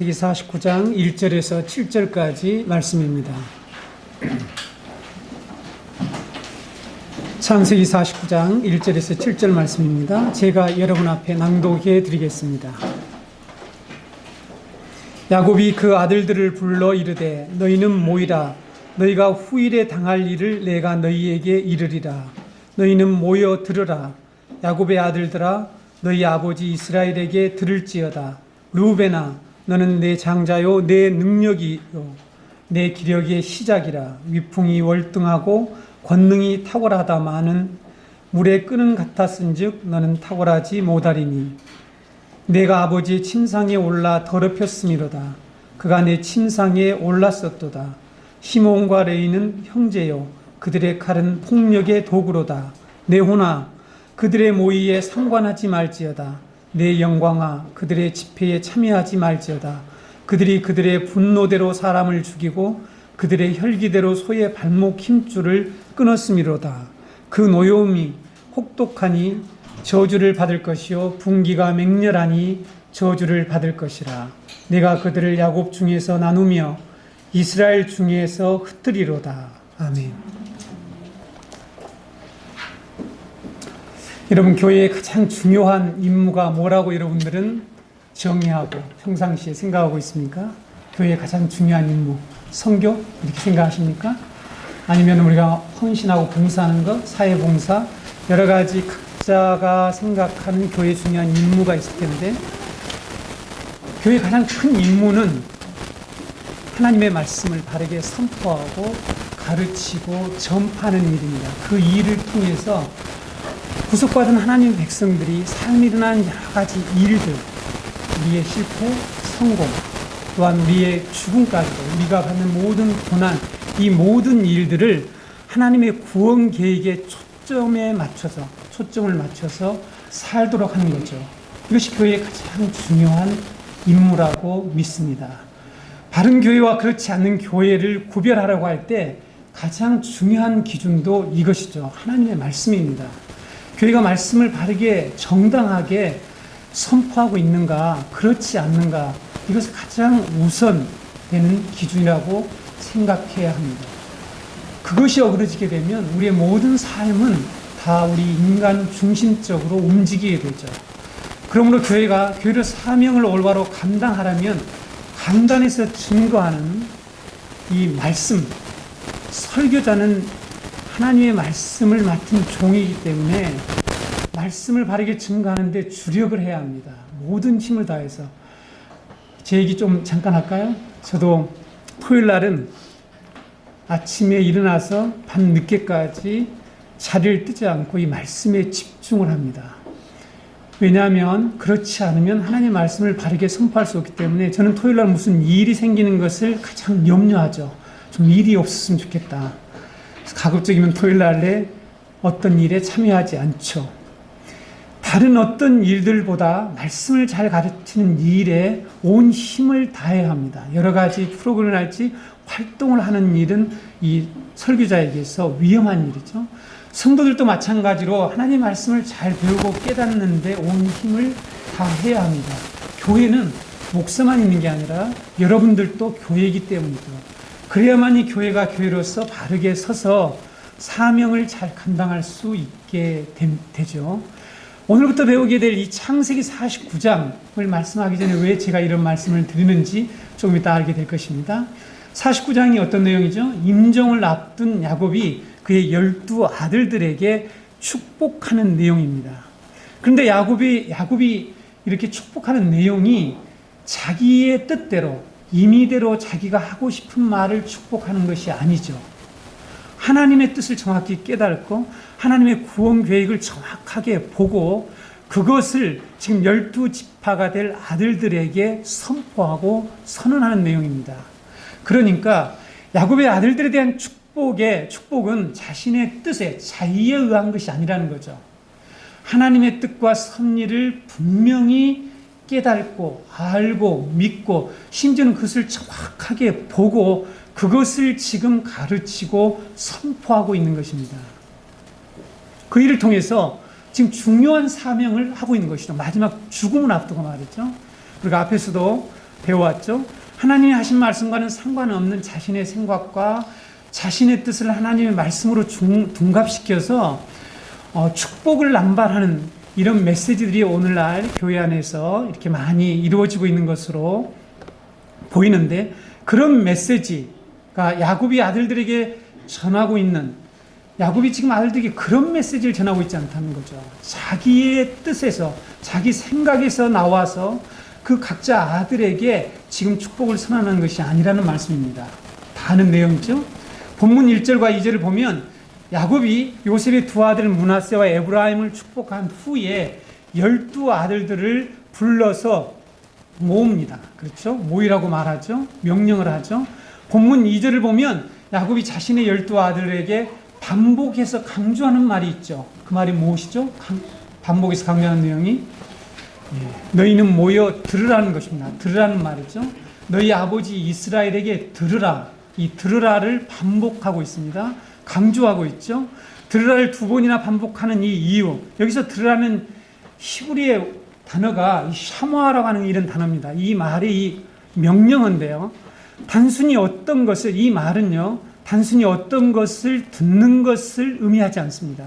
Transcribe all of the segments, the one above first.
창세기 49장 1절에서 7절까지 말씀입니다. 창세기 49장 1절에서 7절 말씀입니다. 제가 여러분 앞에 낭독해 드리겠습니다. 야곱이 그 아들들을 불러 이르되 너희는 모이라. 너희가 후일에 당할 일을 내가 너희에게 이르리라. 너희는 모여 들으라. 야곱의 아들들아 너희 아버지 이스라엘에게 들을지어다. 르우벤아 너는 내 장자요 내 능력이요 내 기력의 시작이라. 위풍이 월등하고 권능이 탁월하다마는 물에 끄는 같았은즉 너는 탁월하지 못하리니 내가 아버지의 침상에 올라 더럽혔음이로다. 그가 내 침상에 올랐었도다. 시몬과 레이는 형제요 그들의 칼은 폭력의 도구로다. 내 혼아 그들의 모의에 상관하지 말지어다. 내 영광아 그들의 집회에 참여하지 말지어다. 그들이 그들의 분노대로 사람을 죽이고 그들의 혈기대로 소의 발목 힘줄을 끊었음이로다. 그 노여움이 혹독하니 저주를 받을 것이요 분기가 맹렬하니 저주를 받을 것이라. 내가 그들을 야곱 중에서 나누며 이스라엘 중에서 흩뜨리로다. 아멘. 여러분, 교회의 가장 중요한 임무가 뭐라고 여러분들은 정의하고 평상시에 생각하고 있습니까? 교회의 가장 중요한 임무, 선교? 이렇게 생각하십니까? 아니면 우리가 헌신하고 봉사하는 것, 사회봉사, 여러 가지 각자가 생각하는 교회의 중요한 임무가 있을 텐데, 교회의 가장 큰 임무는 하나님의 말씀을 바르게 선포하고 가르치고 전파하는 일입니다. 그 일을 통해서 구속받은 하나님의 백성들이 삶에 일어나는 여러 가지 일들, 우리의 실패, 성공, 또한 우리의 죽음까지도 우리가 받는 모든 고난, 이 모든 일들을 하나님의 구원 계획에 초점을 맞춰서 살도록 하는 거죠. 이것이 교회의 가장 중요한 임무라고 믿습니다. 바른 교회와 그렇지 않는 교회를 구별하라고 할 때 가장 중요한 기준도 이것이죠. 하나님의 말씀입니다. 교회가 말씀을 바르게 정당하게 선포하고 있는가, 그렇지 않는가, 이것이 가장 우선되는 기준이라고 생각해야 합니다. 그것이 어그러지게 되면 우리의 모든 삶은 다 우리 인간 중심적으로 움직이게 되죠. 그러므로 교회로 사명을 올바로 감당하려면 강단에서 증거하는 이 말씀, 설교자는 하나님의 말씀을 맡은 종이기 때문에 말씀을 바르게 증거하는데 주력을 해야 합니다. 모든 힘을 다해서. 제 얘기 좀 잠깐 할까요? 저도 토요일 날은 아침에 일어나서 밤 늦게까지 자리를 뜨지 않고 이 말씀에 집중을 합니다. 왜냐하면 그렇지 않으면 하나님의 말씀을 바르게 선포할 수 없기 때문에 저는 토요일 날 무슨 일이 생기는 것을 가장 염려하죠. 좀 일이 없었으면 좋겠다. 가급적이면 토요일 날에 어떤 일에 참여하지 않죠. 다른 어떤 일들보다 말씀을 잘 가르치는 일에 온 힘을 다해야 합니다. 여러 가지 프로그램을 할지 활동을 하는 일은 이 설교자에게서 위험한 일이죠. 성도들도 마찬가지로 하나님의 말씀을 잘 배우고 깨닫는데 온 힘을 다해야 합니다. 교회는 목사만 있는 게 아니라 여러분들도 교회이기 때문이죠. 그래야만 이 교회가 교회로서 바르게 서서 사명을 잘 감당할 수 있게 되죠. 오늘부터 배우게 될 이 창세기 49장을 말씀하기 전에 왜 제가 이런 말씀을 드리는지 조금 이따 알게 될 것입니다. 49장이 어떤 내용이죠? 임종을 앞둔 야곱이 그의 12 아들들에게 축복하는 내용입니다. 그런데 야곱이 이렇게 축복하는 내용이 자기의 뜻대로 임의대로 자기가 하고 싶은 말을 축복하는 것이 아니죠. 하나님의 뜻을 정확히 깨닫고 하나님의 구원 계획을 정확하게 보고 그것을 지금 12지파가 될 아들들에게 선포하고 선언하는 내용입니다. 그러니까 야곱의 아들들에 대한 축복은 자신의 뜻에 자의에 의한 것이 아니라는 거죠. 하나님의 뜻과 섭리를 분명히 깨닫고 알고 믿고 심지어는 그것을 정확하게 보고 그것을 지금 가르치고 선포하고 있는 것입니다. 그 일을 통해서 지금 중요한 사명을 하고 있는 것이죠. 마지막 죽음을 앞두고 말이죠. 우리가 앞에서도 배워왔죠. 하나님이 하신 말씀과는 상관없는 자신의 생각과 자신의 뜻을 하나님의 말씀으로 둔갑시켜서 축복을 남발하는 이런 메시지들이 오늘날 교회 안에서 이렇게 많이 이루어지고 있는 것으로 보이는데, 그런 메시지가 야곱이 아들들에게 전하고 있는, 야곱이 지금 아들들에게 그런 메시지를 전하고 있지 않다는 거죠. 자기의 뜻에서, 자기 생각에서 나와서 그 각자 아들에게 지금 축복을 선언하는 것이 아니라는 말씀입니다. 다 아는 내용이죠. 본문 1절과 2절을 보면 야곱이 요셉의 두 아들 므낫세와 에브라임을 축복한 후에 12아들들을 불러서 모읍니다. 그렇죠? 모이라고 말하죠. 명령을 하죠. 본문 2절을 보면 야곱이 자신의 12아들에게 반복해서 강조하는 말이 있죠. 그 말이 무엇이죠? 반복해서 강조하는 내용이 너희는 모여 들으라는 것입니다. 들으라는 말이죠. 너희 아버지 이스라엘에게 들으라. 이 들으라를 반복하고 있습니다. 강조하고 있죠. 들으라를 두 번이나 반복하는 이 이유, 여기서 들으라는 히브리의 단어가 샤마라고 하는 이런 단어입니다. 이 말이 이 명령어인데요. 단순히 어떤 것을, 이 말은요, 단순히 어떤 것을 듣는 것을 의미하지 않습니다.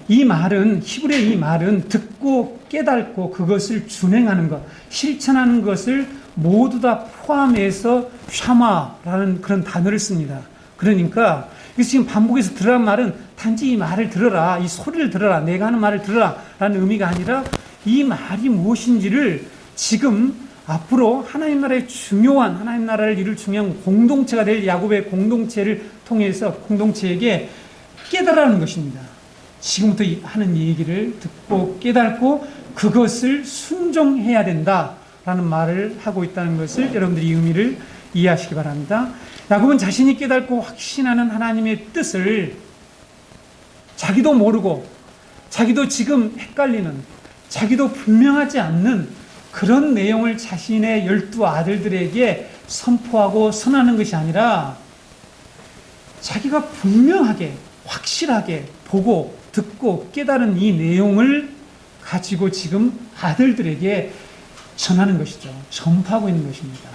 이 말은, 히브리의 이 말은 듣고 깨닫고 그것을 준행하는 것, 실천하는 것을 모두 다 포함해서 샤마라는 그런 단어를 씁니다. 그러니까 그래서 지금 반복해서 들으라는 말은 단지 이 말을 들어라, 이 소리를 들어라, 내가 하는 말을 들어라 라는 의미가 아니라 이 말이 무엇인지를 지금 앞으로 하나님 나라의 중요한, 하나님 나라를 이룰 중요한 공동체가 될 야곱의 공동체를 통해서 공동체에게 깨달으라는 것입니다. 지금부터 하는 얘기를 듣고 깨닫고 그것을 순종해야 된다라는 말을 하고 있다는 것을 여러분들이 이 의미를 이해하시기 바랍니다. 야곱은 자신이 깨닫고 확신하는 하나님의 뜻을 자기도 모르고 자기도 지금 헷갈리는, 자기도 분명하지 않는 그런 내용을 자신의 12아들들에게 선포하고 선하는 것이 아니라 자기가 분명하게 확실하게 보고 듣고 깨달은 이 내용을 가지고 지금 아들들에게 전하는 것이죠. 전파하고 있는 것입니다.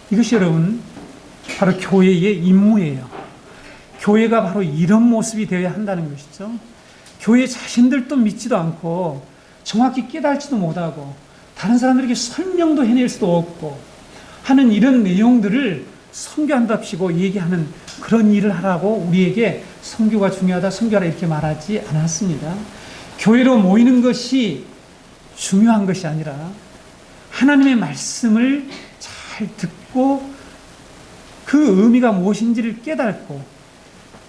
이것이 여러분 바로 교회의 임무예요. 교회가 바로 이런 모습이 되어야 한다는 것이죠. 교회 자신들도 믿지도 않고 정확히 깨달지도 못하고 다른 사람들에게 설명도 해낼 수도 없고 하는 이런 내용들을 선교한답시고 얘기하는 그런 일을 하라고 우리에게 선교가 중요하다, 선교하라 이렇게 말하지 않았습니다. 교회로 모이는 것이 중요한 것이 아니라 하나님의 말씀을 잘 듣고 그 의미가 무엇인지를 깨닫고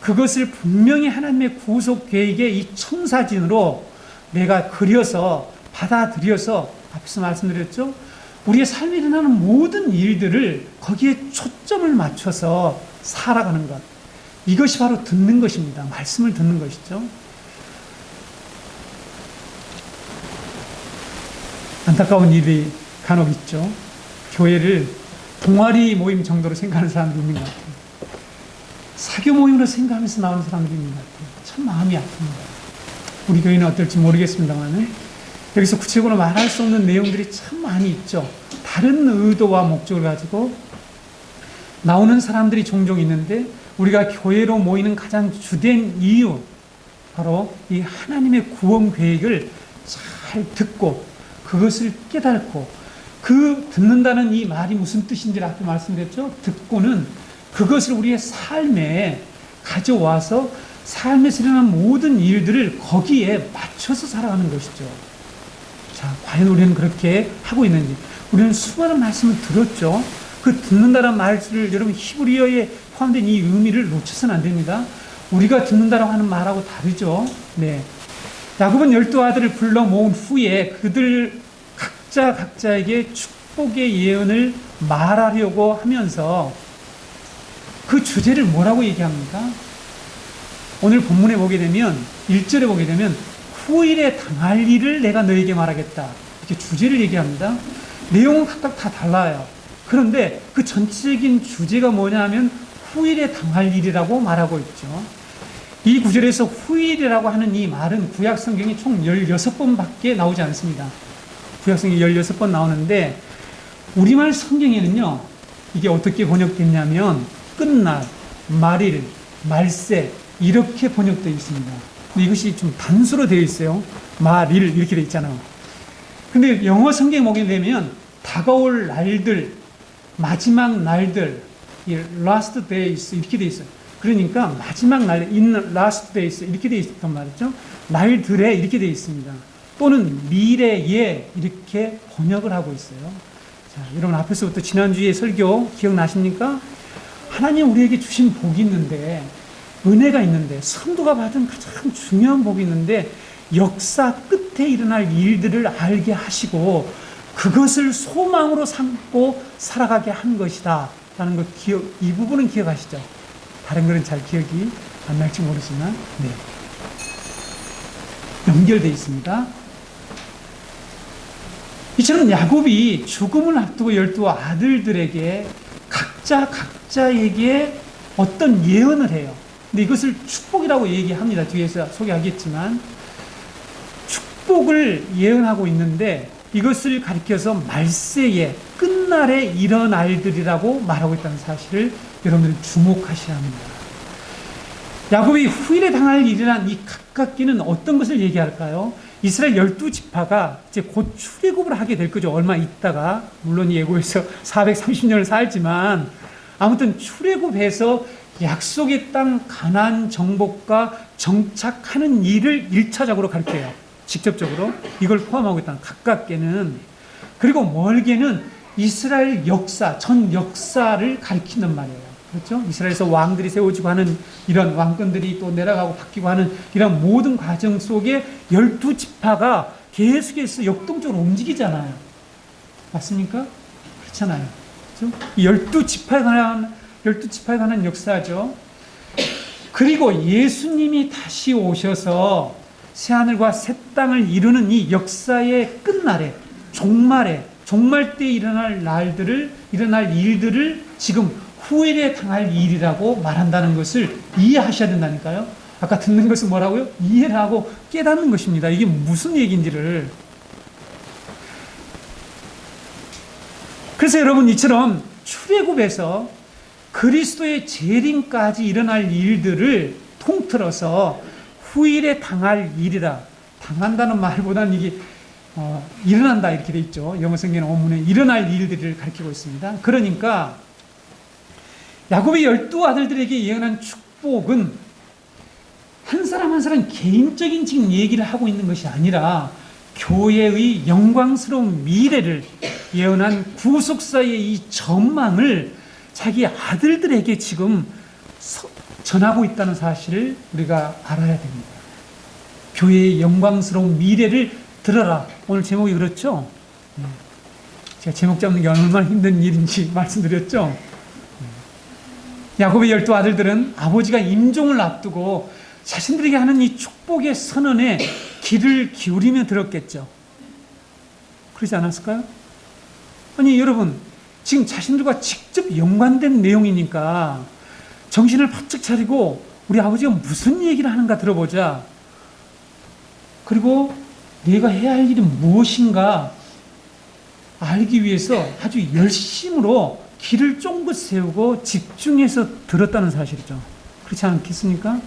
그것을 분명히 하나님의 구속 계획의 이 청사진으로 내가 그려서 받아들여서 앞에서 말씀드렸죠. 우리의 삶에 일어나는 모든 일들을 거기에 초점을 맞춰서 살아가는 것. 이것이 바로 듣는 것입니다. 말씀을 듣는 것이죠. 안타까운 일이 간혹 있죠. 교회를 동아리 모임 정도로 생각하는 사람들이 있는 것 같아요. 사교 모임으로 생각하면서 나오는 사람들이 있는 것 같아요. 참 마음이 아픕니다. 우리 교회는 어떨지 모르겠습니다만 여기서 구체적으로 말할 수 없는 내용들이 참 많이 있죠. 다른 의도와 목적을 가지고 나오는 사람들이 종종 있는데 우리가 교회로 모이는 가장 주된 이유 바로 이 하나님의 구원 계획을 잘 듣고 그것을 깨닫고 그 듣는다는 이 말이 무슨 뜻인지 앞에 말씀드렸죠. 듣고는 그것을 우리의 삶에 가져와서 삶에서 일어나는 모든 일들을 거기에 맞춰서 살아가는 것이죠. 자, 과연 우리는 그렇게 하고 있는지. 우리는 수많은 말씀을 들었죠. 그 듣는다는 말을 여러분 히브리어에 포함된 이 의미를 놓쳐서는 안 됩니다. 우리가 듣는다라고 하는 말하고 다르죠. 네. 야곱은 12아들을 불러 모은 후에 그들 각자에게 축복의 예언을 말하려고 하면서 그 주제를 뭐라고 얘기합니까? 오늘 본문에 보게 되면 1절에 보게 되면 후일에 당할 일을 내가 너에게 말하겠다. 이렇게 주제를 얘기합니다. 내용은 각각 다 달라요. 그런데 그 전체적인 주제가 뭐냐 하면 후일에 당할 일이라고 말하고 있죠. 이 구절에서 후일이라고 하는 이 말은 구약 성경이 총 16번밖에 나오지 않습니다. 구약 성경이 16번 나오는데 우리말 성경에는요, 이게 어떻게 번역됐냐면 끝날, 말일, 말세 이렇게 번역되어 있습니다. 근데 이것이 좀 단수로 되어 있어요. 말일 이렇게 되어 있잖아요. 근데 영어 성경 보게 되면 다가올 날들, 마지막 날들, last days 이렇게 되어 있어요. 그러니까 마지막 날, in last days 이렇게 되어 있단 말이죠. 날들에 이렇게 되어 있습니다. 또는 미래에 이렇게 번역을 하고 있어요. 자, 여러분 앞에서부터 지난주에 설교 기억나십니까? 하나님 우리에게 주신 복이 있는데, 은혜가 있는데, 성도가 받은 가장 중요한 복이 있는데, 역사 끝에 일어날 일들을 알게 하시고 그것을 소망으로 삼고 살아가게 한 것이다 라는 것 이 부분은 기억하시죠? 다른 거는 잘 기억이 안 날지 모르지만, 네. 연결되어 있습니다. 이처럼 야곱이 죽음을 앞두고 12 아들들에게 각자에게 어떤 예언을 해요. 근데 이것을 축복이라고 얘기합니다. 뒤에서 소개하겠지만, 축복을 예언하고 있는데 이것을 가리켜서 말세에 끝날에 일어날 일들이라고 말하고 있다는 사실을 여러분들이 주목하셔야 합니다. 야곱이 후일에 당할 일이란 이 가깝기는 어떤 것을 얘기할까요? 이스라엘 12지파가 이제 곧 출애굽을 하게 될 거죠. 얼마 있다가. 물론 예고에서 430년을 살지만 아무튼 출애굽해서 약속의 땅 가나안 정복과 정착하는 일을 1차적으로 가르쳐요. 직접적으로 이걸 포함하고 있다는 가깝게는. 그리고 멀게는 이스라엘 역사, 전 역사를 가리킨단 말이에요. 그렇죠? 이스라엘에서 왕들이 세워지고 하는 이런 왕권들이 또 내려가고 바뀌고 하는 이런 모든 과정 속에 12지파가 계속해서 역동적으로 움직이잖아요. 맞습니까? 그렇잖아요. 그렇죠? 12지파에 관한 역사죠. 그리고 예수님이 다시 오셔서 새하늘과 새 땅을 이루는 이 역사의 끝날에, 종말 때 일어날 일들을 지금 후일에 당할 일이라고 말한다는 것을 이해하셔야 된다니까요. 아까 듣는 것은 뭐라고요? 이해를 하고 깨닫는 것입니다. 이게 무슨 얘기인지를. 그래서 여러분 이처럼 출애굽에서 그리스도의 재림까지 일어날 일들을 통틀어서 후일에 당할 일이라, 당한다는 말보다는 이게 일어난다 이렇게 돼 있죠. 영어 성경 원문에 일어날 일들을 가리키고 있습니다. 그러니까 야곱의 12 아들들에게 예언한 축복은 한 사람 한 사람 개인적인 지금 얘기를 하고 있는 것이 아니라 교회의 영광스러운 미래를 예언한 구속사의 이 전망을 자기 아들들에게 지금 전하고 있다는 사실을 우리가 알아야 됩니다. 교회의 영광스러운 미래를 들어라. 오늘 제목이 그렇죠? 제가 제목 잡는 게 얼마나 힘든 일인지 말씀드렸죠? 야곱의 12 아들들은 아버지가 임종을 앞두고 자신들에게 하는 이 축복의 선언에 귀를 기울이며 들었겠죠. 그러지 않았을까요? 아니 여러분, 지금 자신들과 직접 연관된 내용이니까 정신을 바짝 차리고 우리 아버지가 무슨 얘기를 하는가 들어보자. 그리고 내가 해야 할 일이 무엇인가 알기 위해서 아주 열심으로 귀를 쫑긋 세우고 집중해서 들었다는 사실이죠. 그렇지 않겠습니까?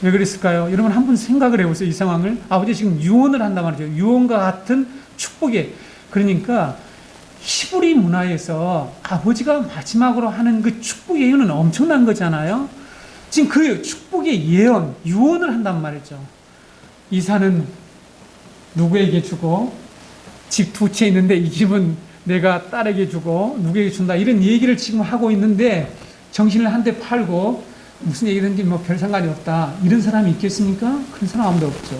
왜 그랬을까요? 여러분 한번 생각을 해보세요. 이 상황을. 아버지 지금 유언을 한단 말이죠. 유언과 같은 축복에. 그러니까 히브리 문화에서 아버지가 마지막으로 하는 그 축복 예언은 엄청난 거잖아요. 지금 그 축복의 예언, 유언을 한단 말이죠. 이 산은 누구에게 주고 집 2채 있는데 이 집은 내가 딸에게 주고 누구에게 준다 이런 얘기를 지금 하고 있는데 정신을 한 대 팔고 무슨 얘기든지 뭐 별 상관이 없다 이런 사람이 있겠습니까? 그런 사람 아무도 없죠.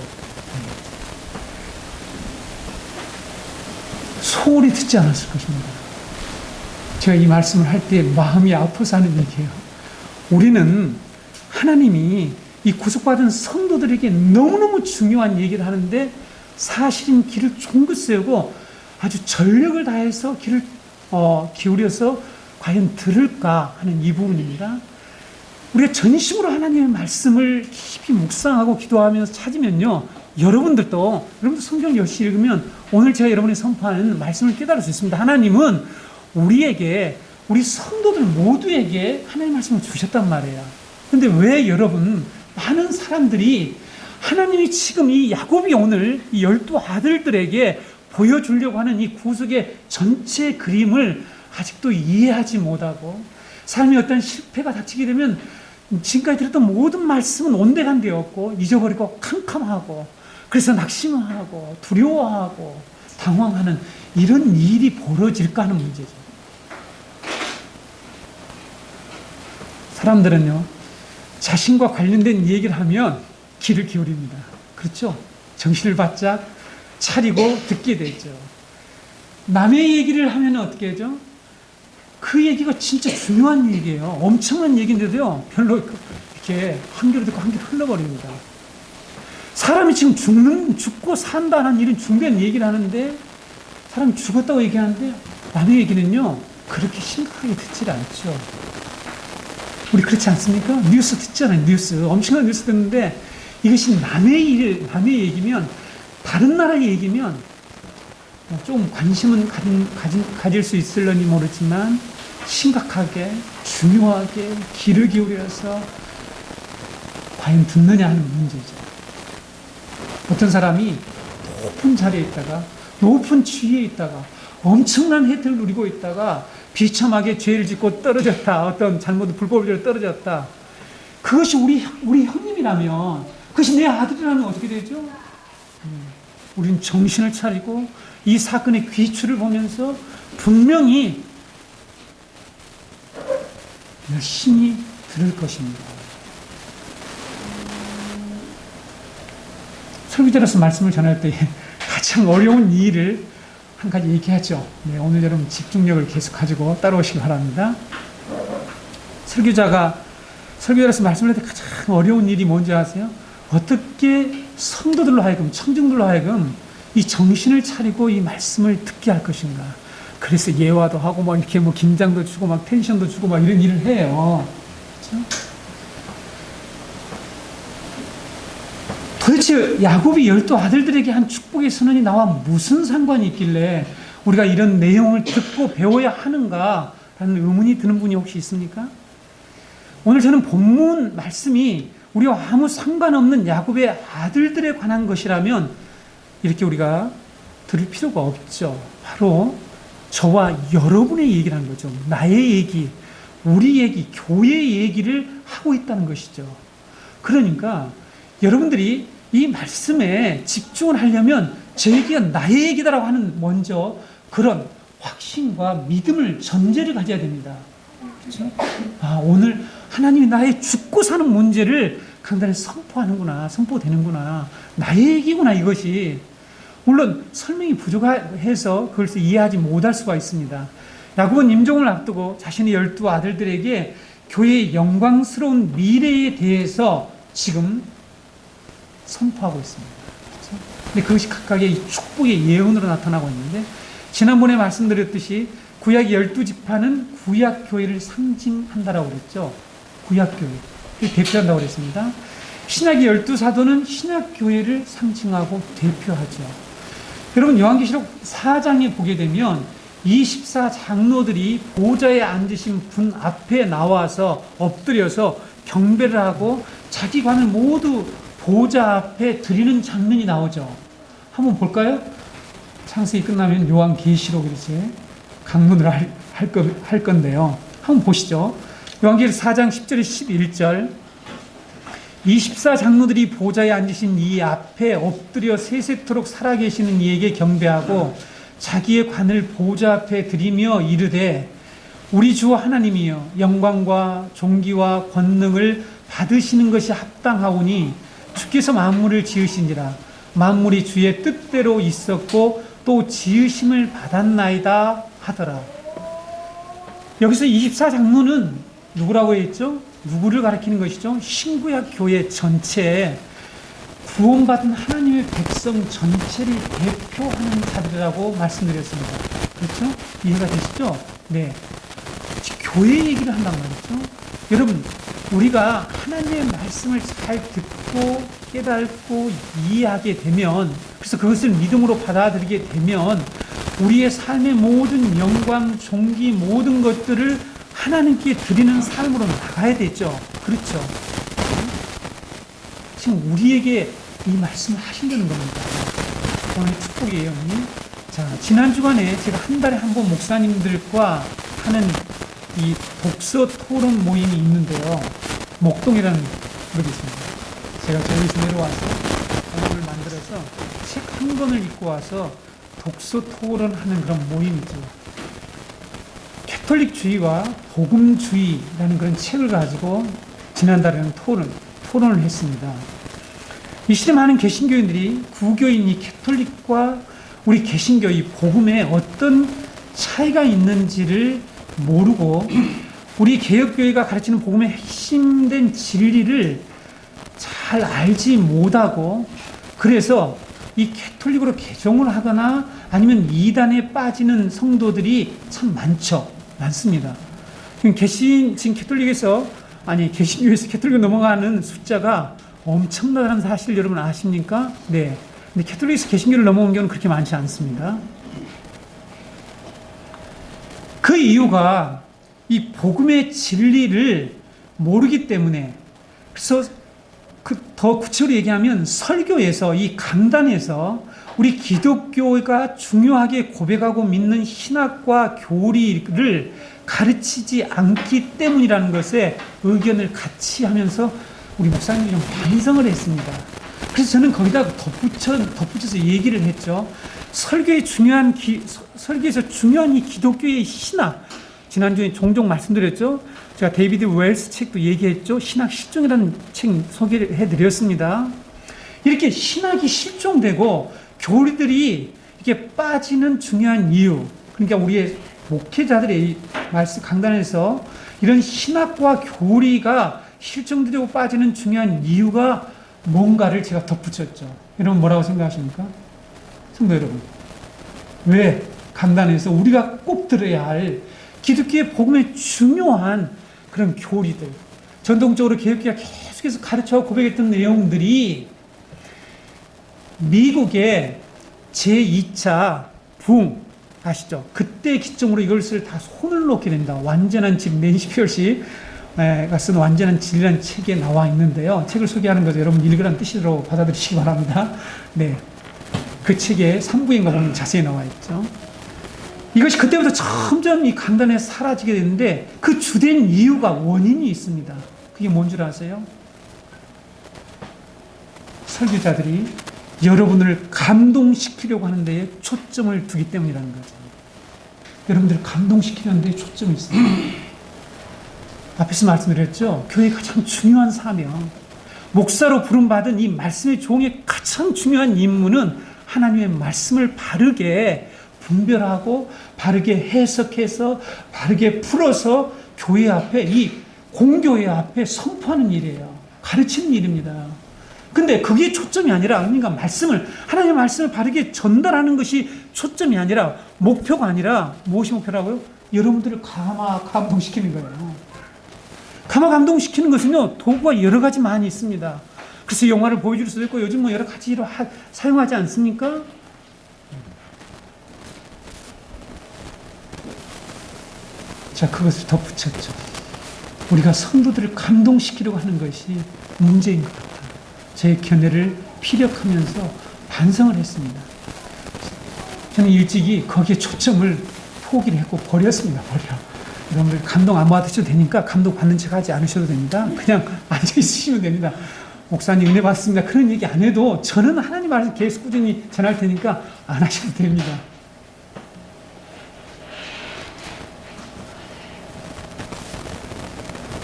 소홀히 듣지 않았을 것입니다. 제가 이 말씀을 할 때 마음이 아파서 하는 얘기예요. 우리는 하나님이 이 구속받은 성도들에게 너무너무 중요한 얘기를 하는데 사실은 귀를 쫑긋 세우고 아주 전력을 다해서 귀를 기울여서 과연 들을까 하는 이 부분입니다. 우리가 전심으로 하나님의 말씀을 깊이 묵상하고 기도하면서 찾으면요 여러분도 성경을 열심히 읽으면 오늘 제가 여러분이 선포하는 말씀을 깨달을 수 있습니다. 하나님은 우리에게, 우리 성도들 모두에게 하나님의 말씀을 주셨단 말이에요. 근데 왜 여러분, 많은 사람들이 하나님이 지금 이 야곱이 오늘 이 12아들들에게 보여주려고 하는 이 구속의 전체 그림을 아직도 이해하지 못하고, 삶의 어떤 실패가 닥치게 되면 지금까지 들었던 모든 말씀은 온데간데였고 잊어버리고 캄캄하고, 그래서 낙심하고 두려워하고 당황하는 이런 일이 벌어질까 하는 문제죠. 사람들은요, 자신과 관련된 얘기를 하면 귀를 기울입니다. 그렇죠? 정신을 바짝 차리고 듣게 되죠. 남의 얘기를 하면 어떻게 하죠? 그 얘기가 진짜 중요한 얘기예요. 엄청난 얘기인데도요, 별로 이렇게 한 귀로 듣고 한 귀로 흘러버립니다. 사람이 지금 죽고 산다는 이런 중대한 얘기를 하는데, 사람이 죽었다고 얘기하는데, 남의 얘기는요, 그렇게 심각하게 듣질 않죠. 우리 그렇지 않습니까? 뉴스 듣잖아요, 뉴스. 엄청난 뉴스 듣는데, 이것이 남의 얘기면, 다른 나라의 얘기면, 좀 관심은 가질 수 있을려니 모르지만, 심각하게, 중요하게, 귀를 기울여서, 과연 듣느냐 하는 문제죠. 어떤 사람이 높은 자리에 있다가, 높은 지위에 있다가, 엄청난 혜택을 누리고 있다가, 비참하게 죄를 짓고 떨어졌다. 어떤 불법으로 떨어졌다. 그것이 우리 형님이라면, 그것이 내 아들이라면 어떻게 되죠? 우리는 정신을 차리고 이 사건의 귀추를 보면서 분명히 열심히 들을 것입니다. 설교자로서 말씀을 전할 때 가장 어려운 일을 한 가지 얘기하죠. 네, 오늘 여러분 집중력을 계속 가지고 따라오시기 바랍니다. 설교자로서 말씀을 할 때 가장 어려운 일이 뭔지 아세요? 어떻게 성도들로 하여금, 청중들로 하여금 이 정신을 차리고 이 말씀을 듣게 할 것인가. 그래서 예화도 하고 막 이렇게 긴장도 주고 막 텐션도 주고 막 이런 일을 해요. 그렇죠? 도대체 야곱이 12아들들에게 한 축복의 선언이 나와 무슨 상관이 있길래 우리가 이런 내용을 듣고 배워야 하는가 라는 의문이 드는 분이 혹시 있습니까? 오늘 저는 본문 말씀이 우리와 아무 상관없는 야곱의 아들들에 관한 것이라면 이렇게 우리가 들을 필요가 없죠. 바로 저와 여러분의 얘기라는 거죠. 나의 얘기, 우리 얘기, 교회의 얘기를 하고 있다는 것이죠. 그러니까 여러분들이 이 말씀에 집중을 하려면 제 얘기가 나의 얘기다라고 하는 먼저 그런 확신과 믿음을 전제를 가져야 됩니다. 그렇죠? 오늘 하나님이 나의 죽고 사는 문제를 강단에 선포되는구나. 나의 얘기구나, 이것이. 물론 설명이 부족해서 그걸 이해하지 못할 수가 있습니다. 야곱은 임종을 앞두고 자신의 12아들들에게 교회의 영광스러운 미래에 대해서 지금 선포하고 있습니다. 그렇죠? 근데 그것이 각각의 이 축복의 예언으로 나타나고 있는데, 지난번에 말씀드렸듯이 구약 12지파는 구약교회를 상징한다라고 그랬죠. 구약교회. 대표한다고 그랬습니다. 신약의 12사도는 신약교회를 상징하고 대표하죠. 여러분, 요한계시록 4장에 보게 되면 24장로들이 보좌에 앉으신 분 앞에 나와서 엎드려서 경배를 하고 자기 관을 모두 보좌 앞에 드리는 장면이 나오죠. 한번 볼까요? 창세기 끝나면 요한계시록 이렇게 강문을 할 건데요. 한번 보시죠. 요한계시록 4장 10절에 11절. 24장로들이 보좌에 앉으신 이 앞에 엎드려 세세토록 살아계시는 이에게 경배하고 자기의 관을 보좌 앞에 드리며 이르되, 우리 주 하나님이여, 영광과 존귀와 권능을 받으시는 것이 합당하오니 주께서 만물을 지으신지라. 만물이 주의 뜻대로 있었고 또 지으심을 받았나이다 하더라. 여기서 24장로는 누구라고 했죠? 누구를 가리키는 것이죠? 신구약 교회 전체에 구원받은 하나님의 백성 전체를 대표하는 자들이라고 말씀드렸습니다. 그렇죠? 이해가 되시죠? 네. 교회 얘기를 한단 말이죠. 여러분, 우리가 하나님의 말씀을 잘 듣고 깨닫고 이해하게 되면, 그래서 그것을 믿음으로 받아들이게 되면 우리의 삶의 모든 영광, 존귀, 모든 것들을 하나님께 드리는 삶으로 나가야 되죠. 그렇죠? 지금 우리에게 이 말씀을 하신다는 겁니다. 오늘 축복이에요. 자, 지난 주간에 제가 한 달에 한 번 목사님들과 하는 이 독서 토론 모임이 있는데요. 목동이라는 곳이 있습니다. 제가 저기서 내려와서 오늘 만들어서 책 한 권을 읽고 와서 독서 토론하는 그런 모임이죠. 캐톨릭주의와 복음주의라는 그런 책을 가지고 지난달에는 토론을 했습니다. 이 시대 많은 개신교인들이 구교인 이 캐톨릭과 우리 개신교 이 복음에 어떤 차이가 있는지를 모르고 우리 개혁교회가 가르치는 복음의 핵심된 진리를 잘 알지 못하고, 그래서 이 캐톨릭으로 개종을 하거나 아니면 이단에 빠지는 성도들이 참 많습니다. 지금 개신교에서 캐톨릭으로 넘어가는 숫자가 엄청나다는 사실 여러분 아십니까? 네. 근데 캐톨릭에서 개신교를 넘어온 경우는 그렇게 많지 않습니다. 그 이유가 이 복음의 진리를 모르기 때문에, 그래서 더 구체적으로 얘기하면 설교에서, 이 강단에서 우리 기독교가 중요하게 고백하고 믿는 신학과 교리를 가르치지 않기 때문이라는 것에 의견을 같이 하면서 우리 목사님이 좀 반성을 했습니다. 그래서 저는 거기다 덧붙여서 얘기를 했죠. 설교에서 중요한 이 기독교의 신학, 지난주에 종종 말씀드렸죠. 제가 데이비드 웰스 책도 얘기했죠. 신학 실종이라는 책 소개를 해드렸습니다. 이렇게 신학이 실종되고 교리들이 이렇게 빠지는 중요한 이유, 그러니까 우리의 목회자들의 말씀 강단에서 이런 신학과 교리가 실종되고 빠지는 중요한 이유가 뭔가를 제가 덧붙였죠. 여러분 뭐라고 생각하십니까? 성도 여러분, 왜 강단에서 우리가 꼭 들어야 할 기독교의 복음의 중요한 그런 교리들, 전통적으로 개혁교회가 계속해서 가르쳐와 고백했던 내용들이 미국의 제2차 붕 아시죠? 그때 기점으로 이것을 다 손을 놓게 된다. 완전한 진, 낸시 피어시가 쓴 완전한 진리라는 책에 나와 있는데요. 책을 소개하는 거죠. 여러분 읽으라는 뜻으로 받아들이시기 바랍니다. 네, 그 책에 3부인가 보면 자세히 나와 있죠. 이것이 그때부터 점점 이 강단에 사라지게 되는데 그 주된 이유가, 원인이 있습니다. 그게 뭔 줄 아세요? 설교자들이 여러분을 감동시키려고 하는 데에 초점을 두기 때문이라는 거죠. 여러분들을 감동시키는 데에 초점이 있어요. 앞에서 말씀드렸죠. 교회의 가장 중요한 사명, 목사로 부름받은 이 말씀의 종의 가장 중요한 임무는 하나님의 말씀을 바르게 분별하고 바르게 해석해서 바르게 풀어서 교회 앞에, 이 공교회 앞에 선포하는 일이에요. 가르치는 일입니다. 근데 그게 초점이 아니라, 그러니까 하나님의 말씀을 바르게 전달하는 것이 초점이 아니라, 목표가 아니라, 무엇이 목표라고요? 여러분들을 감동시키는 거예요. 감동시키는 것은요, 도구가 여러 가지 많이 있습니다. 그래서 영화를 보여줄 수도 있고, 요즘 뭐 여러 가지로 사용하지 않습니까? 자, 그것을 덧붙였죠. 우리가 성도들을 감동시키려고 하는 것이 문제인 것 같아요. 제 견해를 피력하면서 반성을 했습니다. 저는 일찍이 거기에 초점을 포기를 했고 버렸습니다. 여러분들 감동 안 받으셔도 되니까 감동 받는 척 하지 않으셔도 됩니다. 그냥 앉아있으시면 됩니다. 목사님 은혜 받습니다. 그런 얘기 안 해도 저는 하나님 말씀 계속 꾸준히 전할 테니까 안 하셔도 됩니다.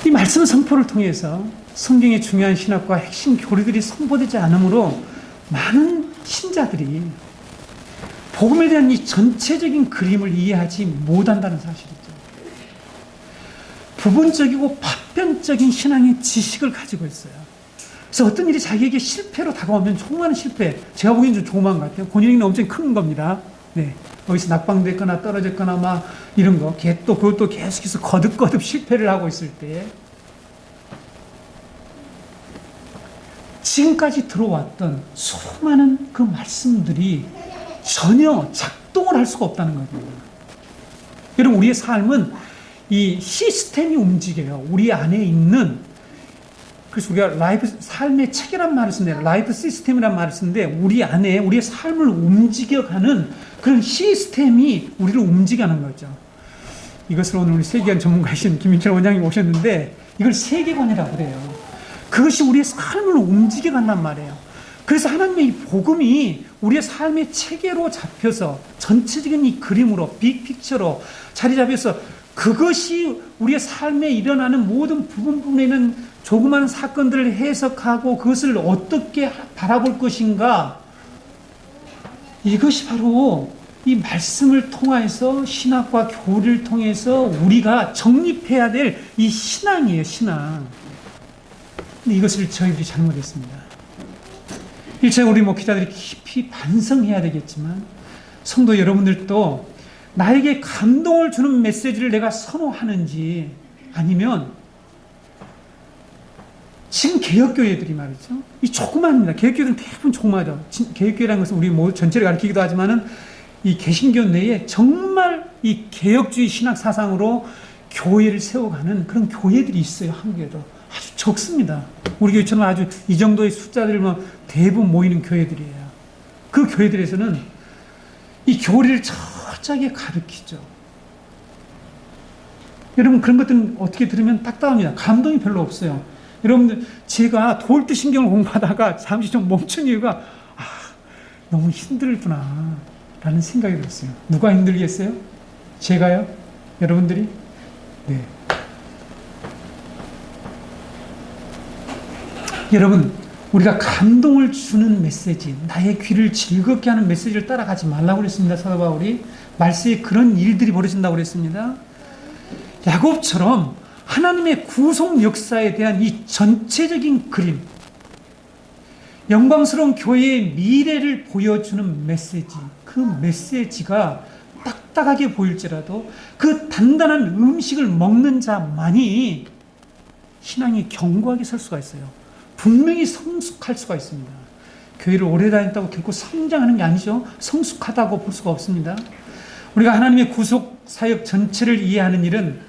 이 말씀 선포를 통해서 성경의 중요한 신학과 핵심 교리들이 선포되지 않으므로 많은 신자들이 복음에 대한 이 전체적인 그림을 이해하지 못한다는 사실이죠. 부분적이고 파편적인 신앙의 지식을 가지고 있어요. 그래서 어떤 일이 자기에게 실패로 다가오면, 조그마한 실패, 제가 보기엔 좀 조그마한 것 같아요. 본인에게는 엄청 큰 겁니다. 네, 어디서 낙방됐거나 떨어졌거나 막 이런 거, 또 그것도 계속해서 거듭 실패를 하고 있을 때, 지금까지 들어왔던 수많은 그 말씀들이 전혀 작동을 할 수가 없다는 겁니다. 여러분, 우리의 삶은 이 시스템이 움직여요. 우리 안에 있는, 그래서 우리가 라이프, 삶의 책이란 말을 쓰는데, 라이프 시스템이란 말을 쓰는데, 우리 안에 우리의 삶을 움직여가는 그런 시스템이 우리를 움직이는 거죠. 이것을 오늘 우리 세계관 전문가이신 김인철 원장님 오셨는데, 이걸 세계관이라고 그래요. 그것이 우리의 삶을 움직여간단 말이에요. 그래서 하나님의 이 복음이 우리의 삶의 체계로 잡혀서 전체적인 이 그림으로, 빅픽처로 자리 잡혀서 그것이 우리의 삶에 일어나는 모든 부분에 있는 조그마한 사건들을 해석하고 그것을 어떻게 바라볼 것인가, 이것이 바로 이 말씀을 통해서 신학과 교리를 통해서 우리가 정립해야 될 이 신앙이에요, 신앙. 근데 이것을 저희들이 잘못했습니다. 일차에 우리 목회자들이 깊이 반성해야 되겠지만, 성도 여러분들도 나에게 감동을 주는 메시지를 내가 선호하는지, 아니면 지금 개혁교회들이 말이죠, 이 조그마합니다. 개혁교회들은 대부분 조그마하죠. 개혁교회라는 것은 우리 모두 전체를 가리키기도 하지만은 이 개신교 내에 정말 이 개혁주의 신학 사상으로 교회를 세워가는 그런 교회들이 있어요. 한국에도 아주 적습니다. 우리 교회처럼 아주 이 정도의 숫자들만 대부분 모이는 교회들이에요. 그 교회들에서는 이 교리를 철저하게 가르치죠. 여러분, 그런 것들은 어떻게 들으면 딱딱합니다. 감동이 별로 없어요. 여러분들, 제가 도울트 신경을 공부하다가 잠시 좀 멈춘 이유가, 너무 힘들구나 라는 생각이 들었어요. 누가 힘들겠어요? 제가요? 여러분들이? 네. 여러분, 우리가 감동을 주는 메시지, 나의 귀를 즐겁게 하는 메시지를 따라가지 말라고 그랬습니다. 사도 바울이 말세에 그런 일들이 벌어진다고 그랬습니다. 야곱처럼 하나님의 구속 역사에 대한 이 전체적인 그림, 영광스러운 교회의 미래를 보여주는 메시지, 그 메시지가 딱딱하게 보일지라도 그 단단한 음식을 먹는 자만이 신앙이 견고하게 설 수가 있어요. 분명히 성숙할 수가 있습니다. 교회를 오래 다녔다고 결코 성장하는 게 아니죠. 성숙하다고 볼 수가 없습니다. 우리가 하나님의 구속 사역 전체를 이해하는 일은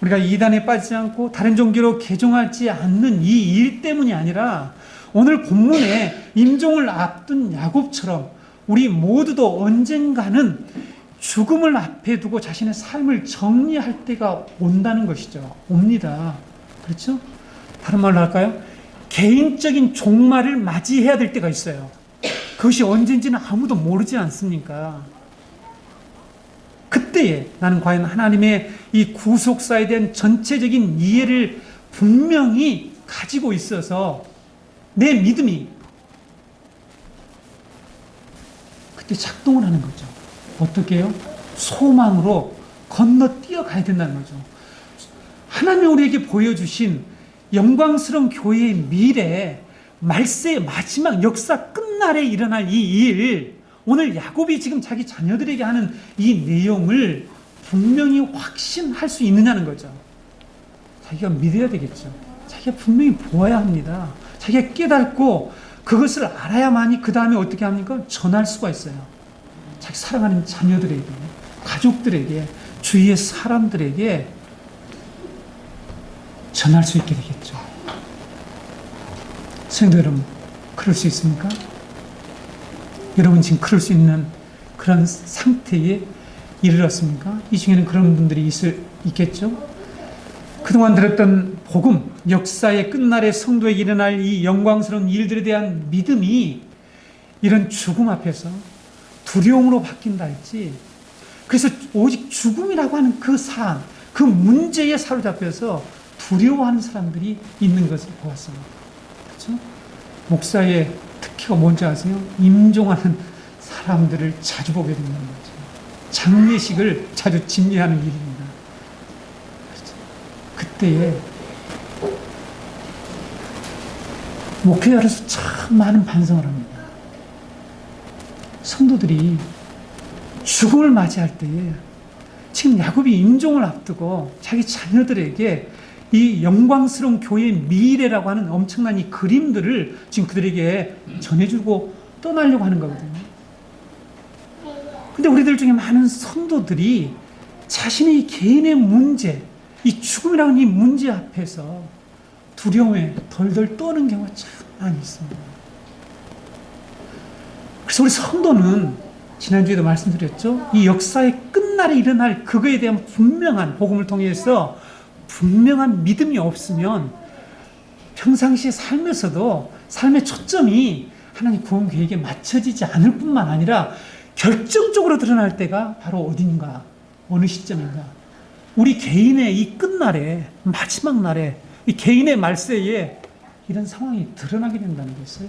우리가 이단에 빠지지 않고 다른 종교로 개종하지 않는 이 일 때문이 아니라, 오늘 본문에 임종을 앞둔 야곱처럼 우리 모두도 언젠가는 죽음을 앞에 두고 자신의 삶을 정리할 때가 온다는 것이죠. 옵니다. 그렇죠? 다른 말로 할까요? 개인적인 종말을 맞이해야 될 때가 있어요. 그것이 언젠지는 아무도 모르지 않습니까? 그때에 나는 과연 하나님의 이 구속사에 대한 전체적인 이해를 분명히 가지고 있어서 내 믿음이 그때 작동을 하는 거죠. 어떻게 해요? 소망으로 건너뛰어 가야 된다는 거죠. 하나님이 우리에게 보여주신 영광스러운 교회의 미래, 말세의 마지막 역사 끝날에 일어날 이 일, 오늘 야곱이 지금 자기 자녀들에게 하는 이 내용을 분명히 확신할 수 있느냐는 거죠. 자기가 믿어야 되겠죠. 자기가 분명히 보아야 합니다. 자기가 깨닫고 그것을 알아야만이 그 다음에 어떻게 합니까? 전할 수가 있어요. 자기 사랑하는 자녀들에게, 가족들에게, 주위의 사람들에게 전할 수 있게 되겠죠. 성도 여러분, 그럴 수 있습니까? 여러분 지금 그럴 수 있는 그런 상태에 이르렀습니까? 이 중에는 그런 분들이 있겠죠? 그동안 들었던 복음, 역사의 끝날에 성도에게 일어날 이 영광스러운 일들에 대한 믿음이 이런 죽음 앞에서 두려움으로 바뀐다 했지. 그래서 오직 죽음이라고 하는 그 사안, 그 문제에 사로잡혀서 두려워하는 사람들이 있는 것을 보았습니다. 그렇죠? 목사의 특기가 뭔지 아세요? 임종하는 사람들을 자주 보게 된다는 거죠. 장례식을 자주 진리하는 일입니다. 그렇죠? 그때에 목회자로서 참 많은 반성을 합니다. 성도들이 죽음을 맞이할 때에 지금 야곱이 임종을 앞두고 자기 자녀들에게 이 영광스러운 교회의 미래라고 하는 엄청난 이 그림들을 지금 그들에게 전해주고 떠나려고 하는 거거든요. 근데 우리들 중에 많은 성도들이 자신의 개인의 문제, 이 죽음이라는 이 문제 앞에서 두려움에 덜덜 떠는 경우가 참 많이 있습니다. 그래서 우리 성도는 지난주에도 말씀드렸죠. 이 역사의 끝날에 일어날 그거에 대한 분명한 복음을 통해서 분명한 믿음이 없으면 평상시에 삶에서도 삶의 초점이 하나님 구원 계획에 맞춰지지 않을 뿐만 아니라 결정적으로 드러날 때가 바로 어딘가, 어느 시점인가. 우리 개인의 이 끝날에, 마지막 날에, 이 개인의 말세에 이런 상황이 드러나게 된다는 것을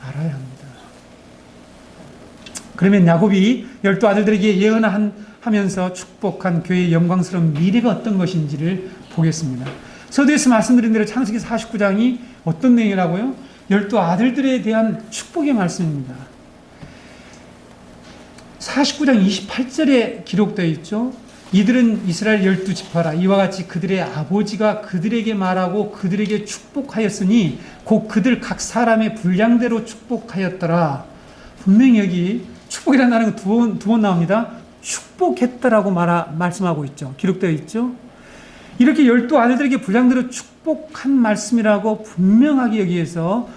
알아야 합니다. 그러면 야곱이 12아들들에게 예언하면서 축복한 교회의 영광스러운 미래가 어떤 것인지를 보겠습니다. 서두에서 말씀드린 대로 창세기 49장이 어떤 내용이라고요? 12아들들에 대한 축복의 말씀입니다. 49장 28절에 기록되어 있죠. 이들은 이스라엘 12지파라. 이와 같이 그들의 아버지가 그들에게 말하고 그들에게 축복하였으니 곧 그들 각 사람의 분량대로 축복하였더라. 분명히 여기 축복이라는 단어가 두 번 나옵니다. 축복했다라고 말씀하고 있죠. 기록되어 있죠. 이렇게 12아들들에게 분량대로 축복한 말씀이라고 분명하게 여기에서